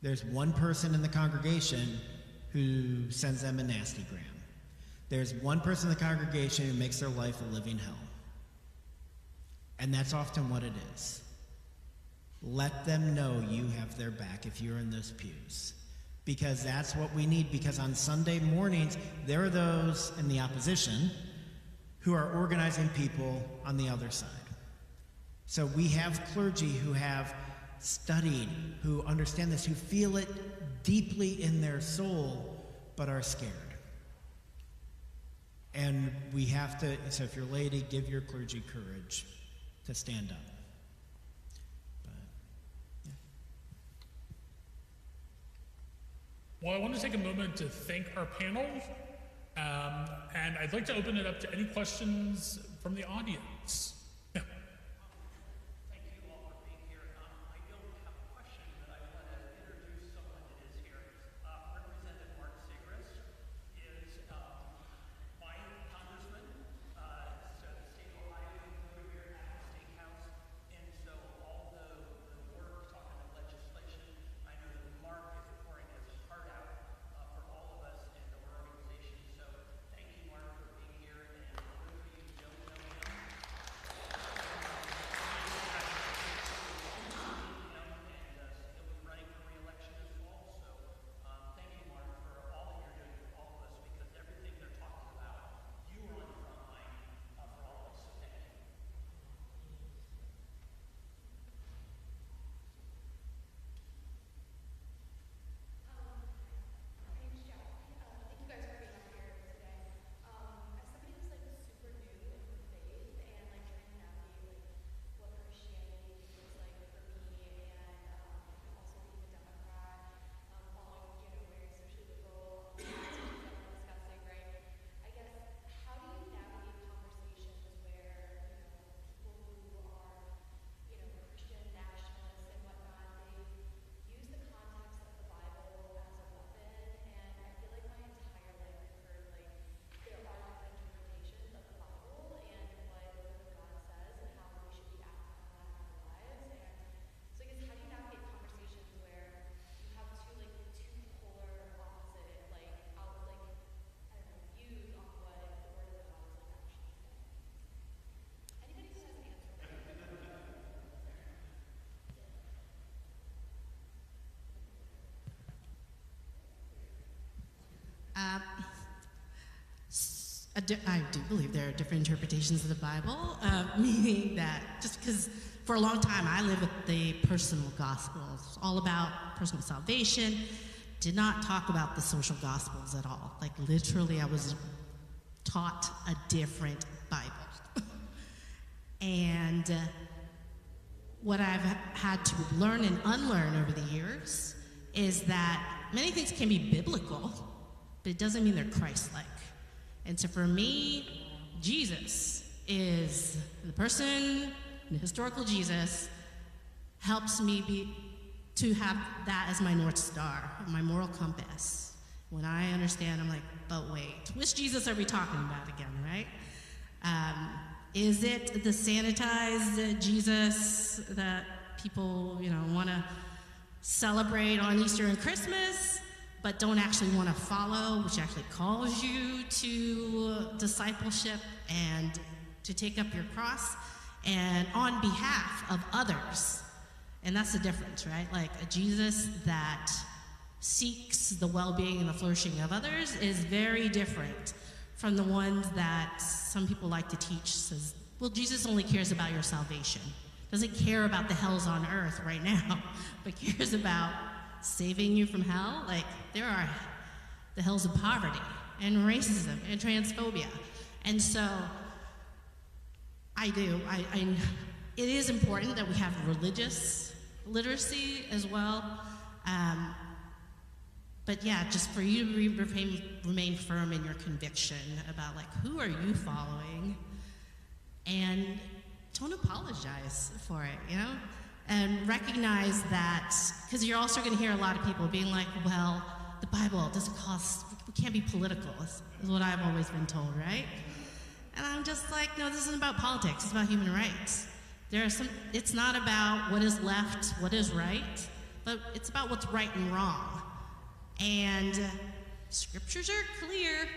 there's one person in the congregation who sends them a nasty gram. There's one person in the congregation who makes their life a living hell. And that's often what it is. Let them know you have their back if you're in those pews. Because that's what we need. Because on Sunday mornings, there are those in the opposition who are organizing people on the other side. So we have clergy who have studied, who understand this, who feel it deeply in their soul, but are scared. And we have to, so if you're a lady, give your clergy courage to stand up. But, yeah. Well, I want to take a moment to thank our panel, and I'd like to open it up to any questions from the audience. Yeah. Thank you all for being here. I don't have a question, but I want to introduce someone that is here. Representative Mark Sigris is my congressman. So the state of Ohio is over here at the State House, and so all the work talking about legislation, I know that Mark is pouring his heart out for all of us and our organization. So thank you, Mark, for being here. And for those of you who don't know him, I do believe there are different interpretations of the Bible, meaning that just because for a long time I lived with the personal gospel, it's all about personal salvation, did not talk about the social gospels at all. Like literally I was taught a different Bible. And what I've had to learn and unlearn over the years is that many things can be biblical, but it doesn't mean they're Christ-like. And so for me, Jesus is the person, the historical Jesus, helps me to have that as my North Star, my moral compass. When I understand, I'm like, but wait, which Jesus are we talking about again, right? Is it the sanitized Jesus that people, want to celebrate on Easter and Christmas, but don't actually want to follow, which actually calls you to discipleship and to take up your cross and on behalf of others? And that's the difference, right? Like a Jesus that seeks the well-being and the flourishing of others is very different from the ones that some people like to teach. Says, well, Jesus only cares about your salvation. Doesn't care about the hells on earth right now, but cares about saving you from hell. Like there are the hells of poverty and racism and transphobia. And so it is important that we have religious literacy as well. But yeah, just for you to remain firm in your conviction about like, who are you following? And don't apologize for it, And recognize that, because you're also going to hear a lot of people being like, well, the Bible doesn't call us, we can't be political, is what I've always been told, right? And I'm just like, no, this isn't about politics, it's about human rights. It's not about what is left, what is right, but it's about what's right and wrong. And scriptures are clear.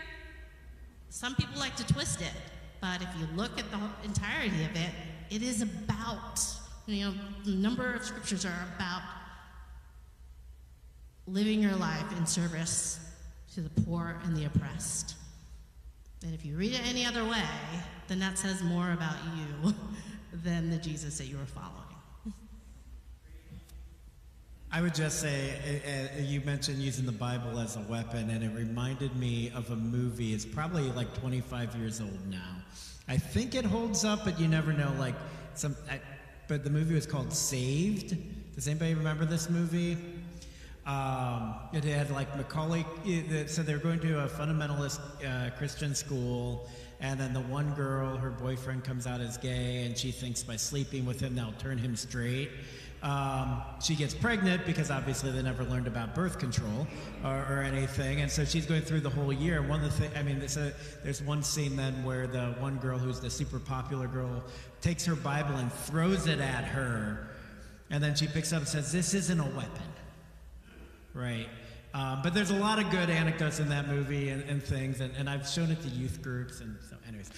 Some people like to twist it, but if you look at the entirety of it, it is about, a number of scriptures are about living your life in service to the poor and the oppressed. And if you read it any other way, then that says more about you than the Jesus that you are following. I would just say, you mentioned using the Bible as a weapon, and it reminded me of a movie. It's probably like 25 years old now. I think it holds up, but you never know. But the movie was called Saved. Does anybody remember this movie? It had like Macaulay, so they were going to a fundamentalist Christian school, and then the one girl, her boyfriend comes out as gay, and she thinks by sleeping with him, that'll turn him straight. She gets pregnant because obviously they never learned about birth control or anything, and so she's going through the whole year. And one of the things, there's one scene then where the one girl who's the super popular girl takes her Bible and throws it at her, and then she picks up and says, "This isn't a weapon." Right. But there's a lot of good anecdotes in that movie and things, and I've shown it to youth groups, and so anyways.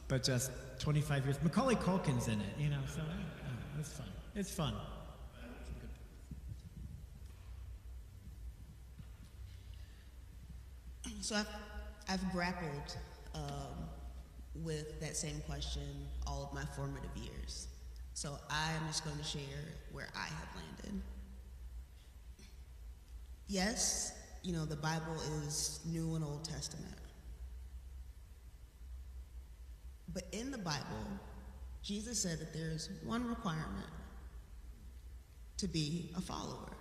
But just 25 years. Macaulay Culkin's in it, so it's fun. It's fun. So I've grappled with that same question all of my formative years. So I'm just going to share where I have landed. Yes, the Bible is New and Old Testament. But in the Bible, Jesus said that there is one requirement to be a follower.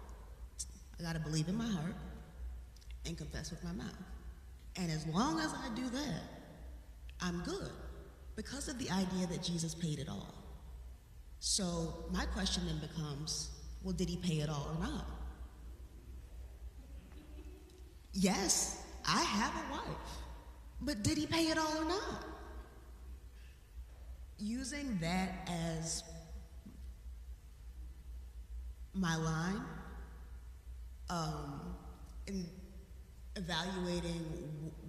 I got to believe in my heart and confess with my mouth. And as long as I do that, I'm good because of the idea that Jesus paid it all. So my question then becomes, well, did he pay it all or not? Yes, I have a wife, but did he pay it all or not? Using that as my line, in evaluating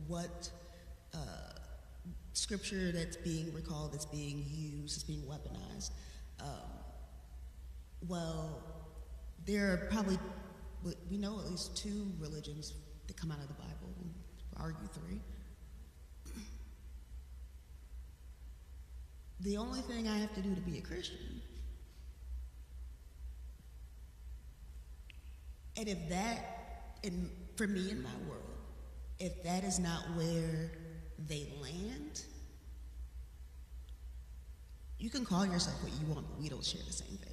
what scripture that's being recalled, that's being used, that's being weaponized, there are probably, we know at least two religions that come out of the Bible, we argue three, the only thing I have to do to be a Christian. And if that, and for me in my world, if that is not where they land, you can call yourself what you want, but we don't share the same faith.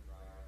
Right.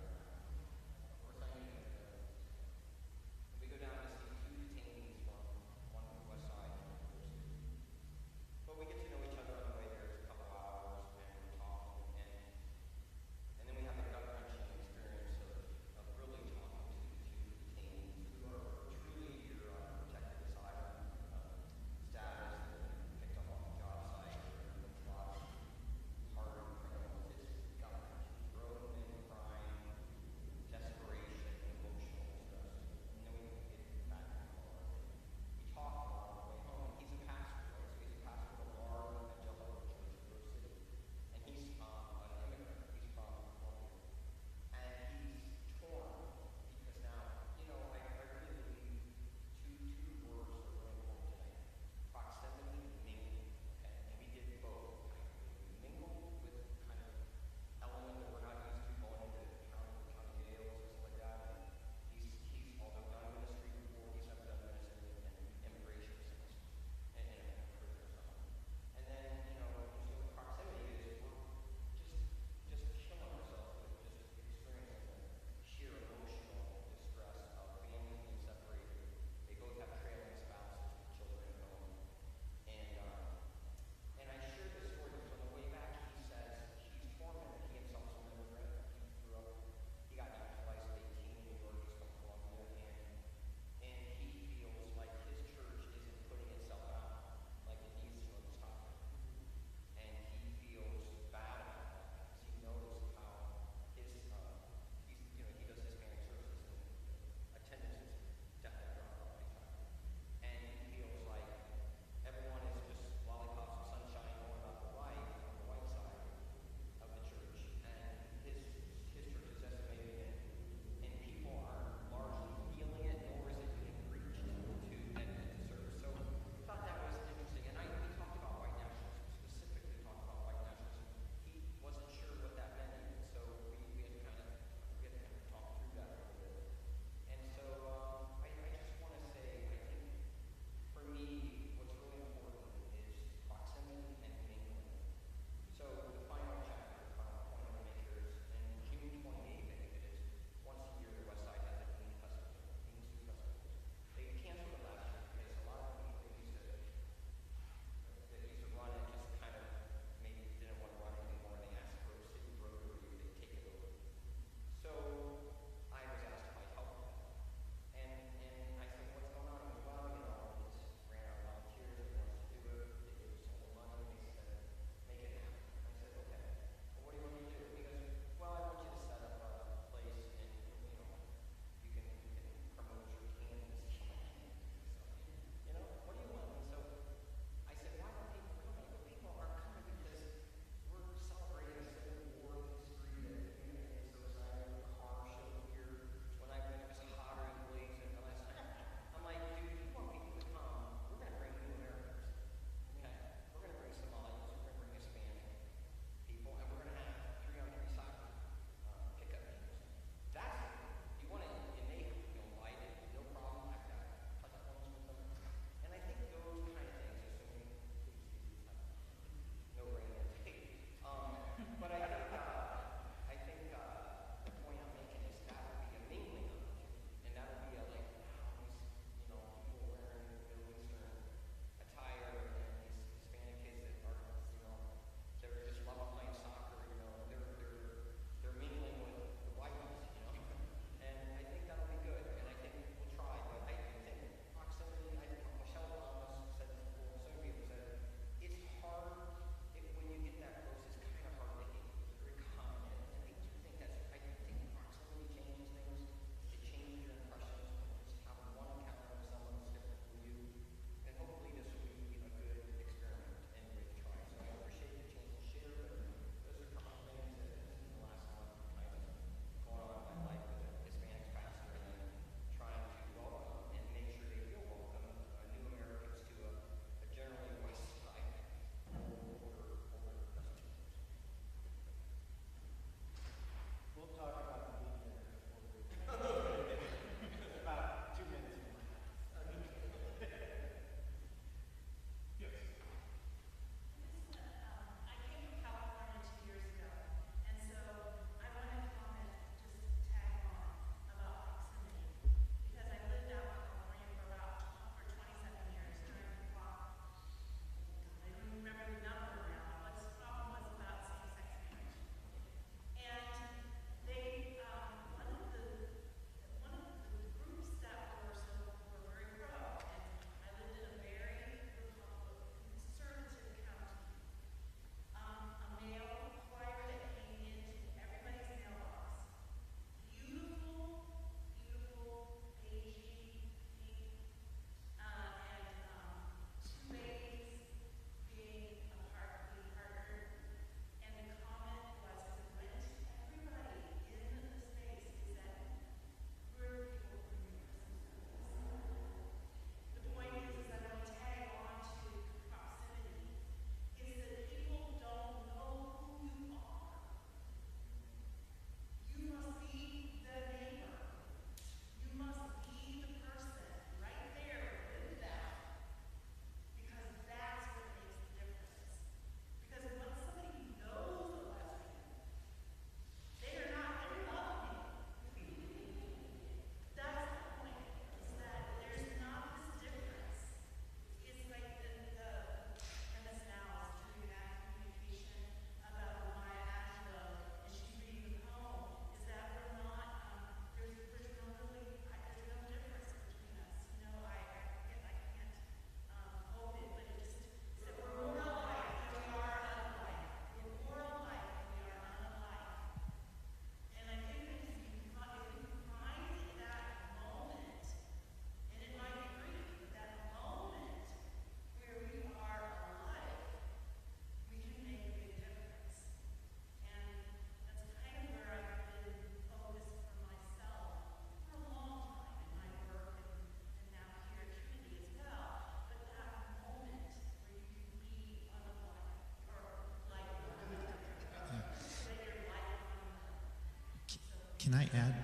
Can I add,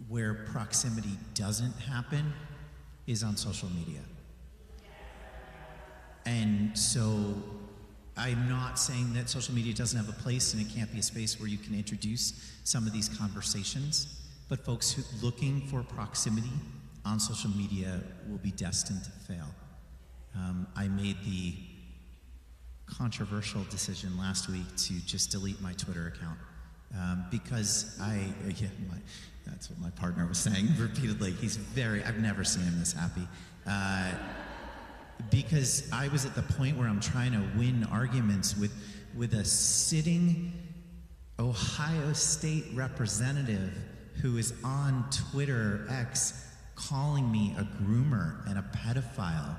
where proximity doesn't happen is on social media. And so I'm not saying that social media doesn't have a place and it can't be a space where you can introduce some of these conversations, but folks who looking for proximity on social media will be destined to fail. I made the controversial decision last week to just delete my Twitter account because that's what my partner was saying repeatedly. I've never seen him this happy. Because I was at the point where I'm trying to win arguments with a sitting Ohio State representative who is on Twitter X calling me a groomer and a pedophile,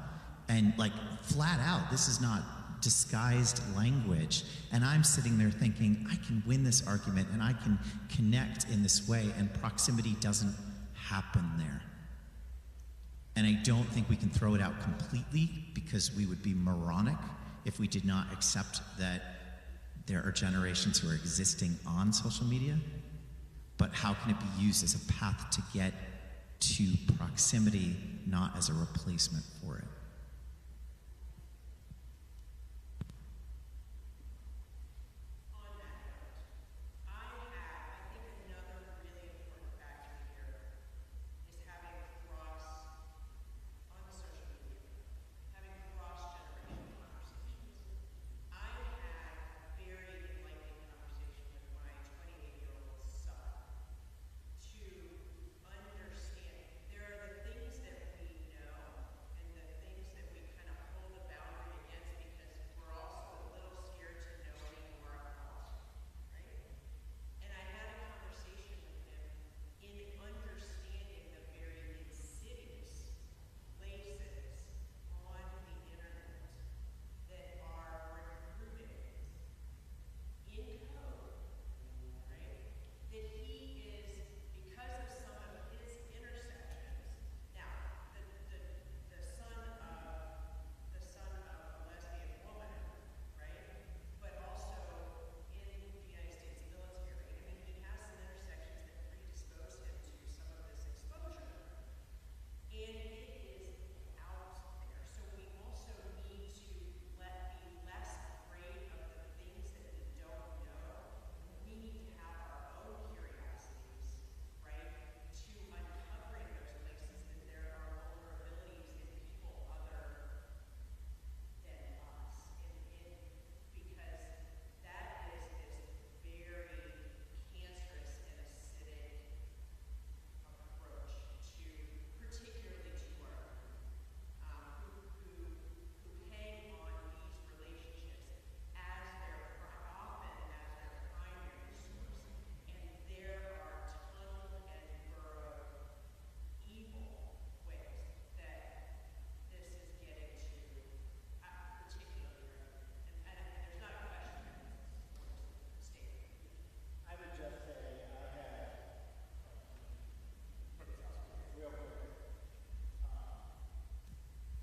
and like flat out, this is not disguised language. And I'm sitting there thinking, I can win this argument and I can connect in this way, and proximity doesn't happen there. And I don't think we can throw it out completely, because we would be moronic if we did not accept that there are generations who are existing on social media. But how can it be used as a path to get to proximity, not as a replacement for it?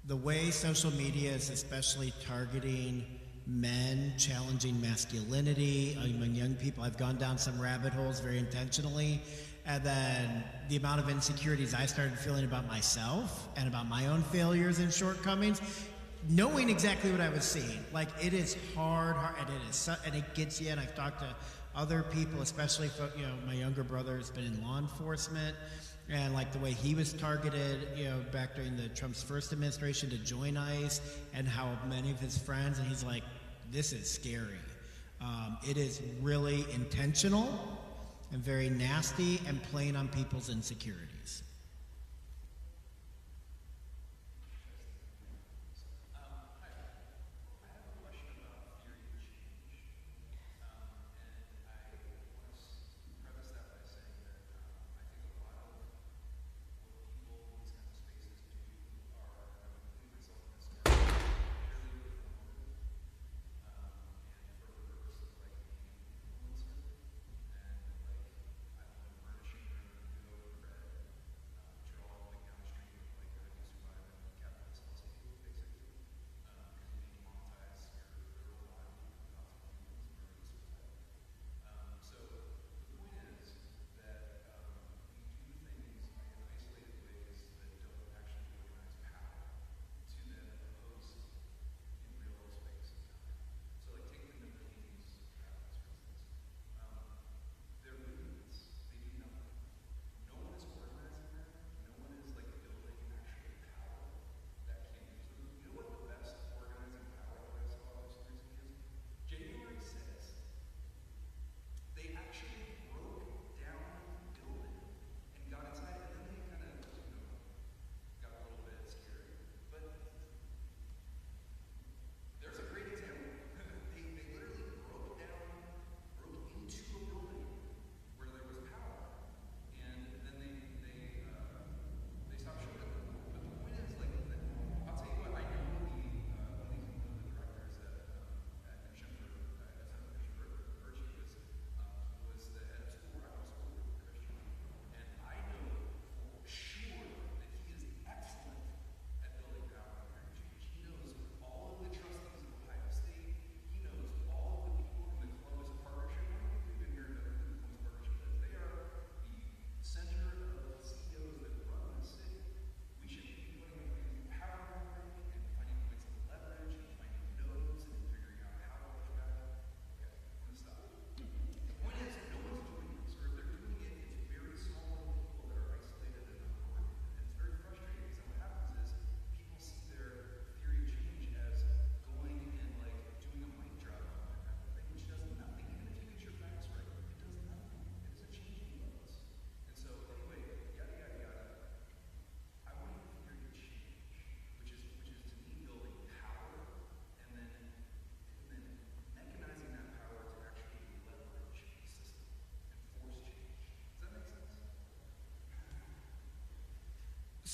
The way social media is especially targeting men, challenging masculinity among young people. I've gone down some rabbit holes very intentionally. And then the amount of insecurities I started feeling about myself and about my own failures and shortcomings, knowing exactly what I was seeing. Like, it is hard, and it gets you. And I've talked to other people, especially, my younger brother has been in law enforcement. And like the way he was targeted, back during the Trump's first administration to join ICE, and how many of his friends, and he's like, this is scary. It is really intentional and very nasty and playing on people's insecurities.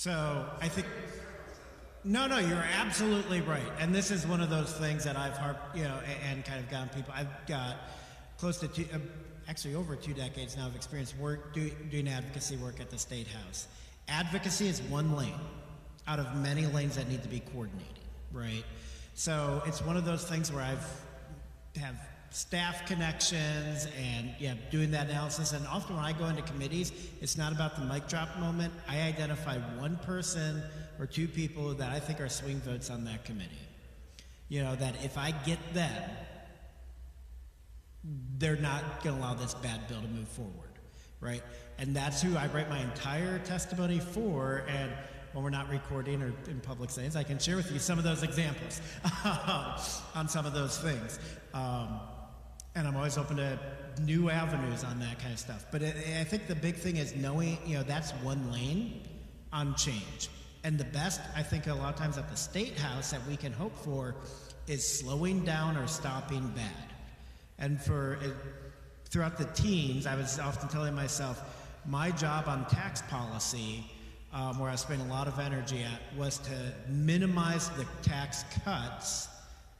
So I think, no, you're absolutely right. And this is one of those things that I've harped, and kind of gotten people. I've got close to actually over 2 decades now of experience doing advocacy work at the State House. Advocacy is one lane out of many lanes that need to be coordinated, right? So it's one of those things where have staff connections and doing that analysis. And often when I go into committees, it's not about the mic drop moment. I identify one person or 2 people that I think are swing votes on that committee. That if I get them, they're not going to allow this bad bill to move forward, right? And that's who I write my entire testimony for. And when we're not recording or in public settings, I can share with you some of those examples on some of those things. And I'm always open to new avenues on that kind of stuff. But I think the big thing is knowing, that's one lane on change. And the best, I think, a lot of times at the State House that we can hope for is slowing down or stopping bad. And throughout the teens, I was often telling myself, my job on tax policy, where I spent a lot of energy at, was to minimize the tax cuts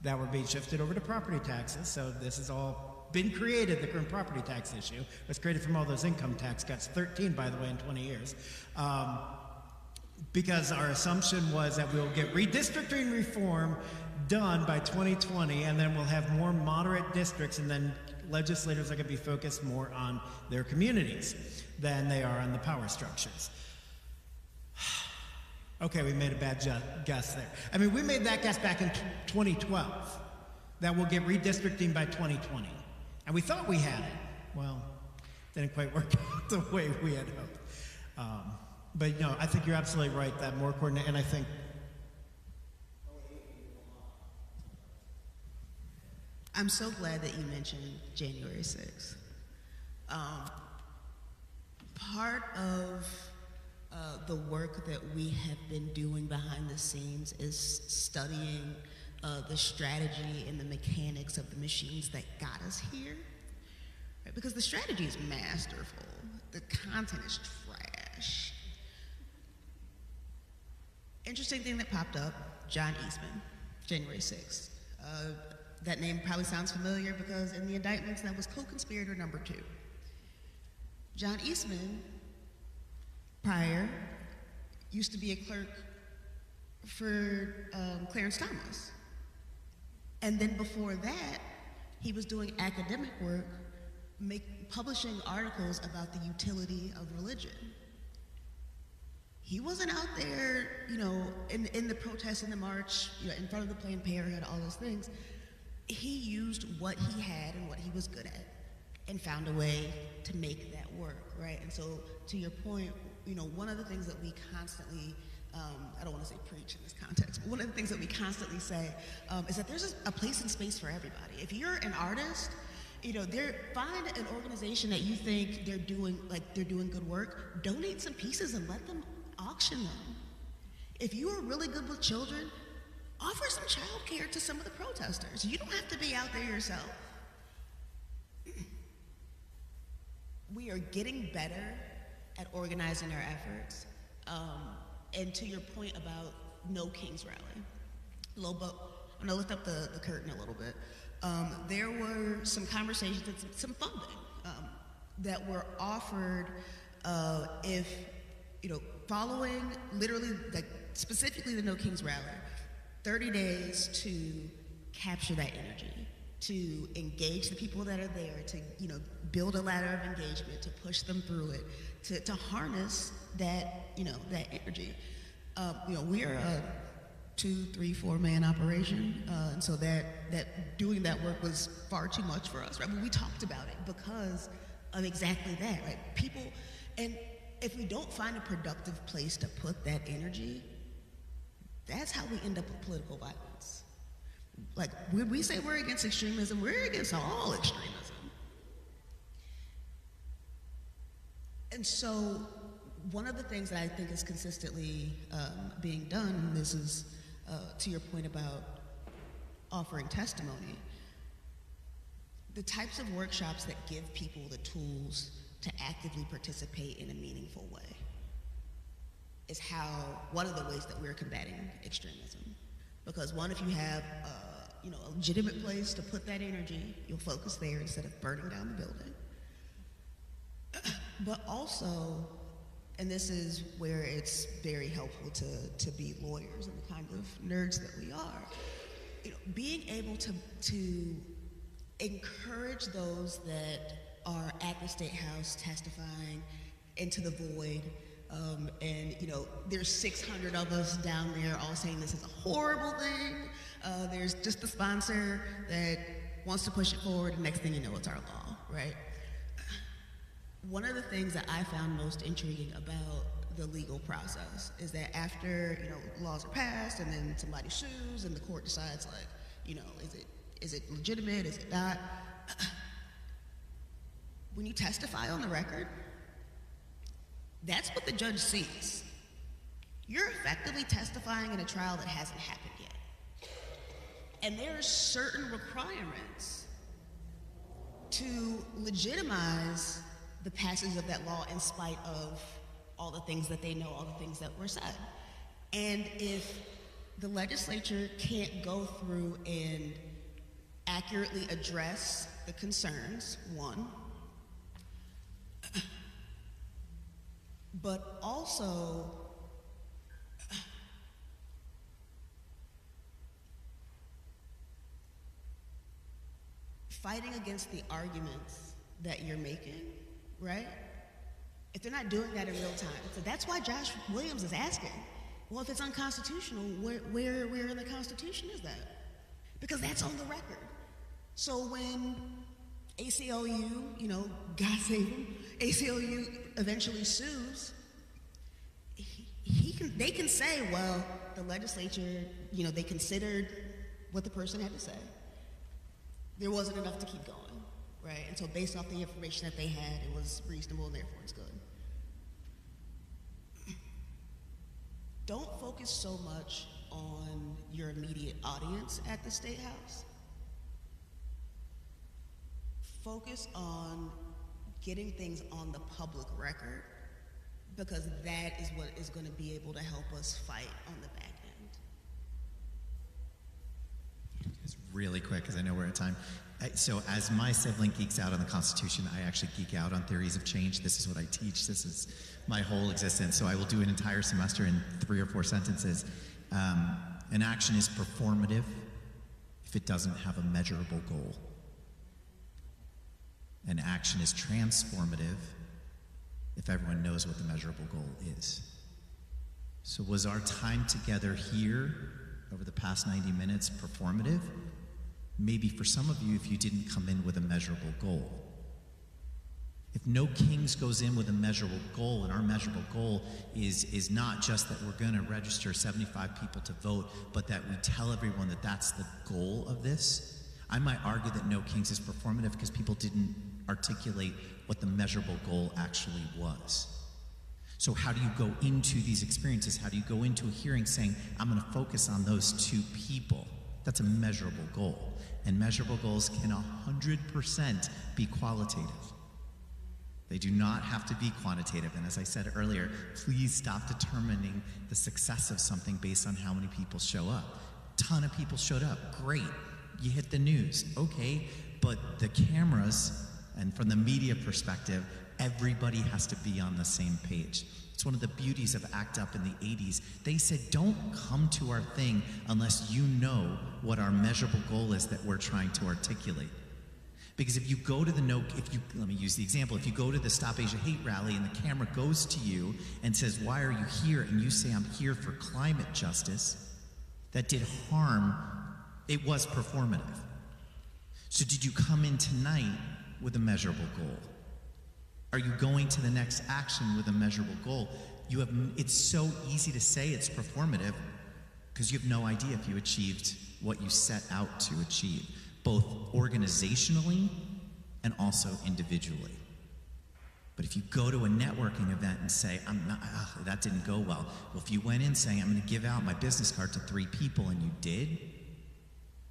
that were being shifted over to property taxes. So this has all been created, the current property tax issue was created from all those income tax cuts, 13, by the way, in 20 years. Because our assumption was that we'll get redistricting reform done by 2020, and then we'll have more moderate districts, and then legislators are going to be focused more on their communities than they are on the power structures. Okay, we made a bad guess there. I mean, we made that guess back in 2012, that we'll get redistricting by 2020. And we thought we had it. Well, didn't quite work out the way we had hoped. But I think you're absolutely right, that more coordinate, and I think I'm so glad that you mentioned January 6th. Part of the work that we have been doing behind the scenes is studying the strategy and the mechanics of the machines that got us here. Right? Because the strategy is masterful. The content is trash. Interesting thing that popped up, John Eastman, January 6th. That name probably sounds familiar because in the indictments that was co-conspirator number 2. John Eastman, prior, used to be a clerk for Clarence Thomas. And then before that, he was doing academic work, publishing articles about the utility of religion. He wasn't out there, in the protests and the march, in front of the Planned Parenthood, all those things. He used what he had and what he was good at and found a way to make that work, right? And so, to your point, one of the things that we constantly, I don't want to say preach in this context, but one of the things that we constantly say is that there's a place and space for everybody. If you're an artist, find an organization that you think they're doing good work, donate some pieces and let them auction them. If you are really good with children, offer some childcare to some of the protesters. You don't have to be out there yourself. We are getting better at organizing our efforts. And to your point about No King's Rally, I'm gonna lift up the curtain a little bit. There were some conversations and some funding that were offered if, following literally, like specifically the No King's Rally, 30 days to capture that energy, to engage the people that are there, to build a ladder of engagement, to push them through it, to harness that that energy. We're a 2, 3, 4 man operation, and so that doing that work was far too much for us, right? But we talked about it because of exactly that, right? People, and if we don't find a productive place to put that energy, that's how we end up with political violence. Like, when we say we're against extremism, we're against all extremism. And so, one of the things that I think is consistently being done, and this is to your point about offering testimony, the types of workshops that give people the tools to actively participate in a meaningful way. one of the ways that we're combating extremism. Because one, if you have a legitimate place to put that energy, you'll focus there instead of burning down the building. But also, and this is where it's very helpful to be lawyers and the kind of nerds that we are, being able to encourage those that are at the State House testifying into the void, and there's 600 of us down there all saying this is a horrible thing. There's just the sponsor that wants to push it forward, and next thing you know, it's our law, right? One of the things that I found most intriguing about the legal process is that after laws are passed and then somebody sues and the court decides is it legitimate, is it not? When you testify on the record, that's what the judge sees. You're effectively testifying in a trial that hasn't happened yet. And there are certain requirements to legitimize the passage of that law in spite of all the things that they know, all the things that were said. And if the legislature can't go through and accurately address the concerns, one, but also fighting against the arguments that you're making, right? If they're not doing that in real time. So that's why Josh Williams is asking, well, if it's unconstitutional, where in the Constitution is that? Because that's on the record. So when ACLU, God save him, ACLU eventually sues, they can say, well, the legislature, they considered what the person had to say. There wasn't enough to keep going, right? And so based off the information that they had, it was reasonable and therefore it's good. Don't focus so much on your immediate audience at the State House. Focus on getting things on the public record, because that is what is going to be able to help us fight on the back end. It's really quick, because I know we're at time. So as my sibling geeks out on the Constitution, I actually geek out on theories of change. This is what I teach. This is my whole existence. So I will do an entire semester in 3 or 4 sentences. An action is performative if it doesn't have a measurable goal. An action is transformative if everyone knows what the measurable goal is. So was our time together here over the past 90 minutes performative? Maybe for some of you, if you didn't come in with a measurable goal. If No Kings goes in with a measurable goal, and our measurable goal is not just that we're going to register 75 people to vote, but that we tell everyone that that's the goal of this, I might argue that No Kings is performative because people didn't articulate what the measurable goal actually was. So how do you go into these experiences? How do you go into a hearing saying, I'm going to focus on those 2 people? That's a measurable goal. And measurable goals can 100% be qualitative. They do not have to be quantitative. And as I said earlier, please stop determining the success of something based on how many people show up. A ton of people showed up. Great. You hit the news. Okay. But the cameras, and from the media perspective, everybody has to be on the same page. It's one of the beauties of ACT UP in the 80s. They said, don't come to our thing unless you know what our measurable goal is that we're trying to articulate. Because if you go to let me use the example, if you go to the Stop Asia Hate rally and the camera goes to you and says, why are you here? And you say, I'm here for climate justice, that did harm, it was performative. So did you come in tonight with a measurable goal? Are you going to the next action with a measurable goal? It's so easy to say it's performative because you have no idea if you achieved what you set out to achieve, both organizationally and also individually. But if you go to a networking event and say, that didn't go well. Well, if you went in saying, I'm going to give out my business card to 3 people and you did,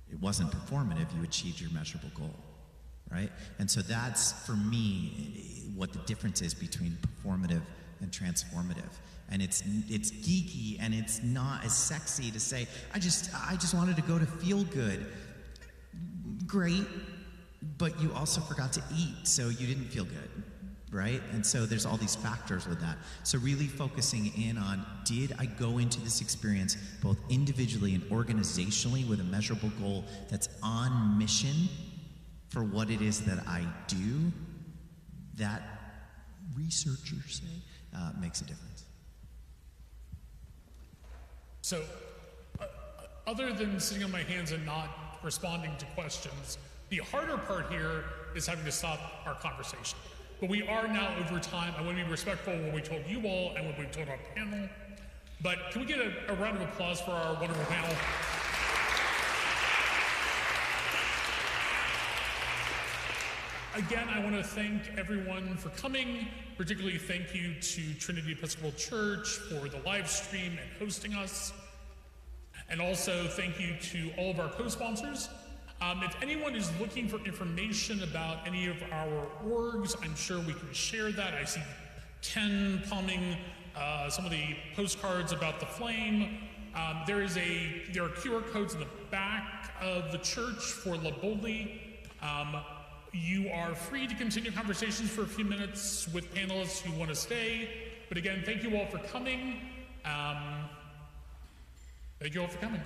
it wasn't performative, you achieved your measurable goal. Right? And so that's, for me, what the difference is between performative and transformative. And it's geeky, and it's not as sexy to say, I just wanted to go to feel good. Great, but you also forgot to eat, so you didn't feel good, right? And so there's all these factors with that. So really focusing in on, did I go into this experience both individually and organizationally with a measurable goal that's on mission for what it is that I do? That, researchers say, makes a difference. So, other than sitting on my hands and not responding to questions, the harder part here is having to stop our conversation. But we are now over time. I want to be respectful of what we told you all and what we told our panel. But can we get a round of applause for our wonderful panel? Again, I want to thank everyone for coming. Particularly thank you to Trinity Episcopal Church for the live stream and hosting us. And also thank you to all of our co-sponsors. If anyone is looking for information about any of our orgs, I'm sure we can share that. I see Ken palming some of the postcards about the flame. There are QR codes in the back of the church for LOVEboldly. You are free to continue conversations for a few minutes with panelists who want to stay. But again, thank you all for coming. Thank you all for coming.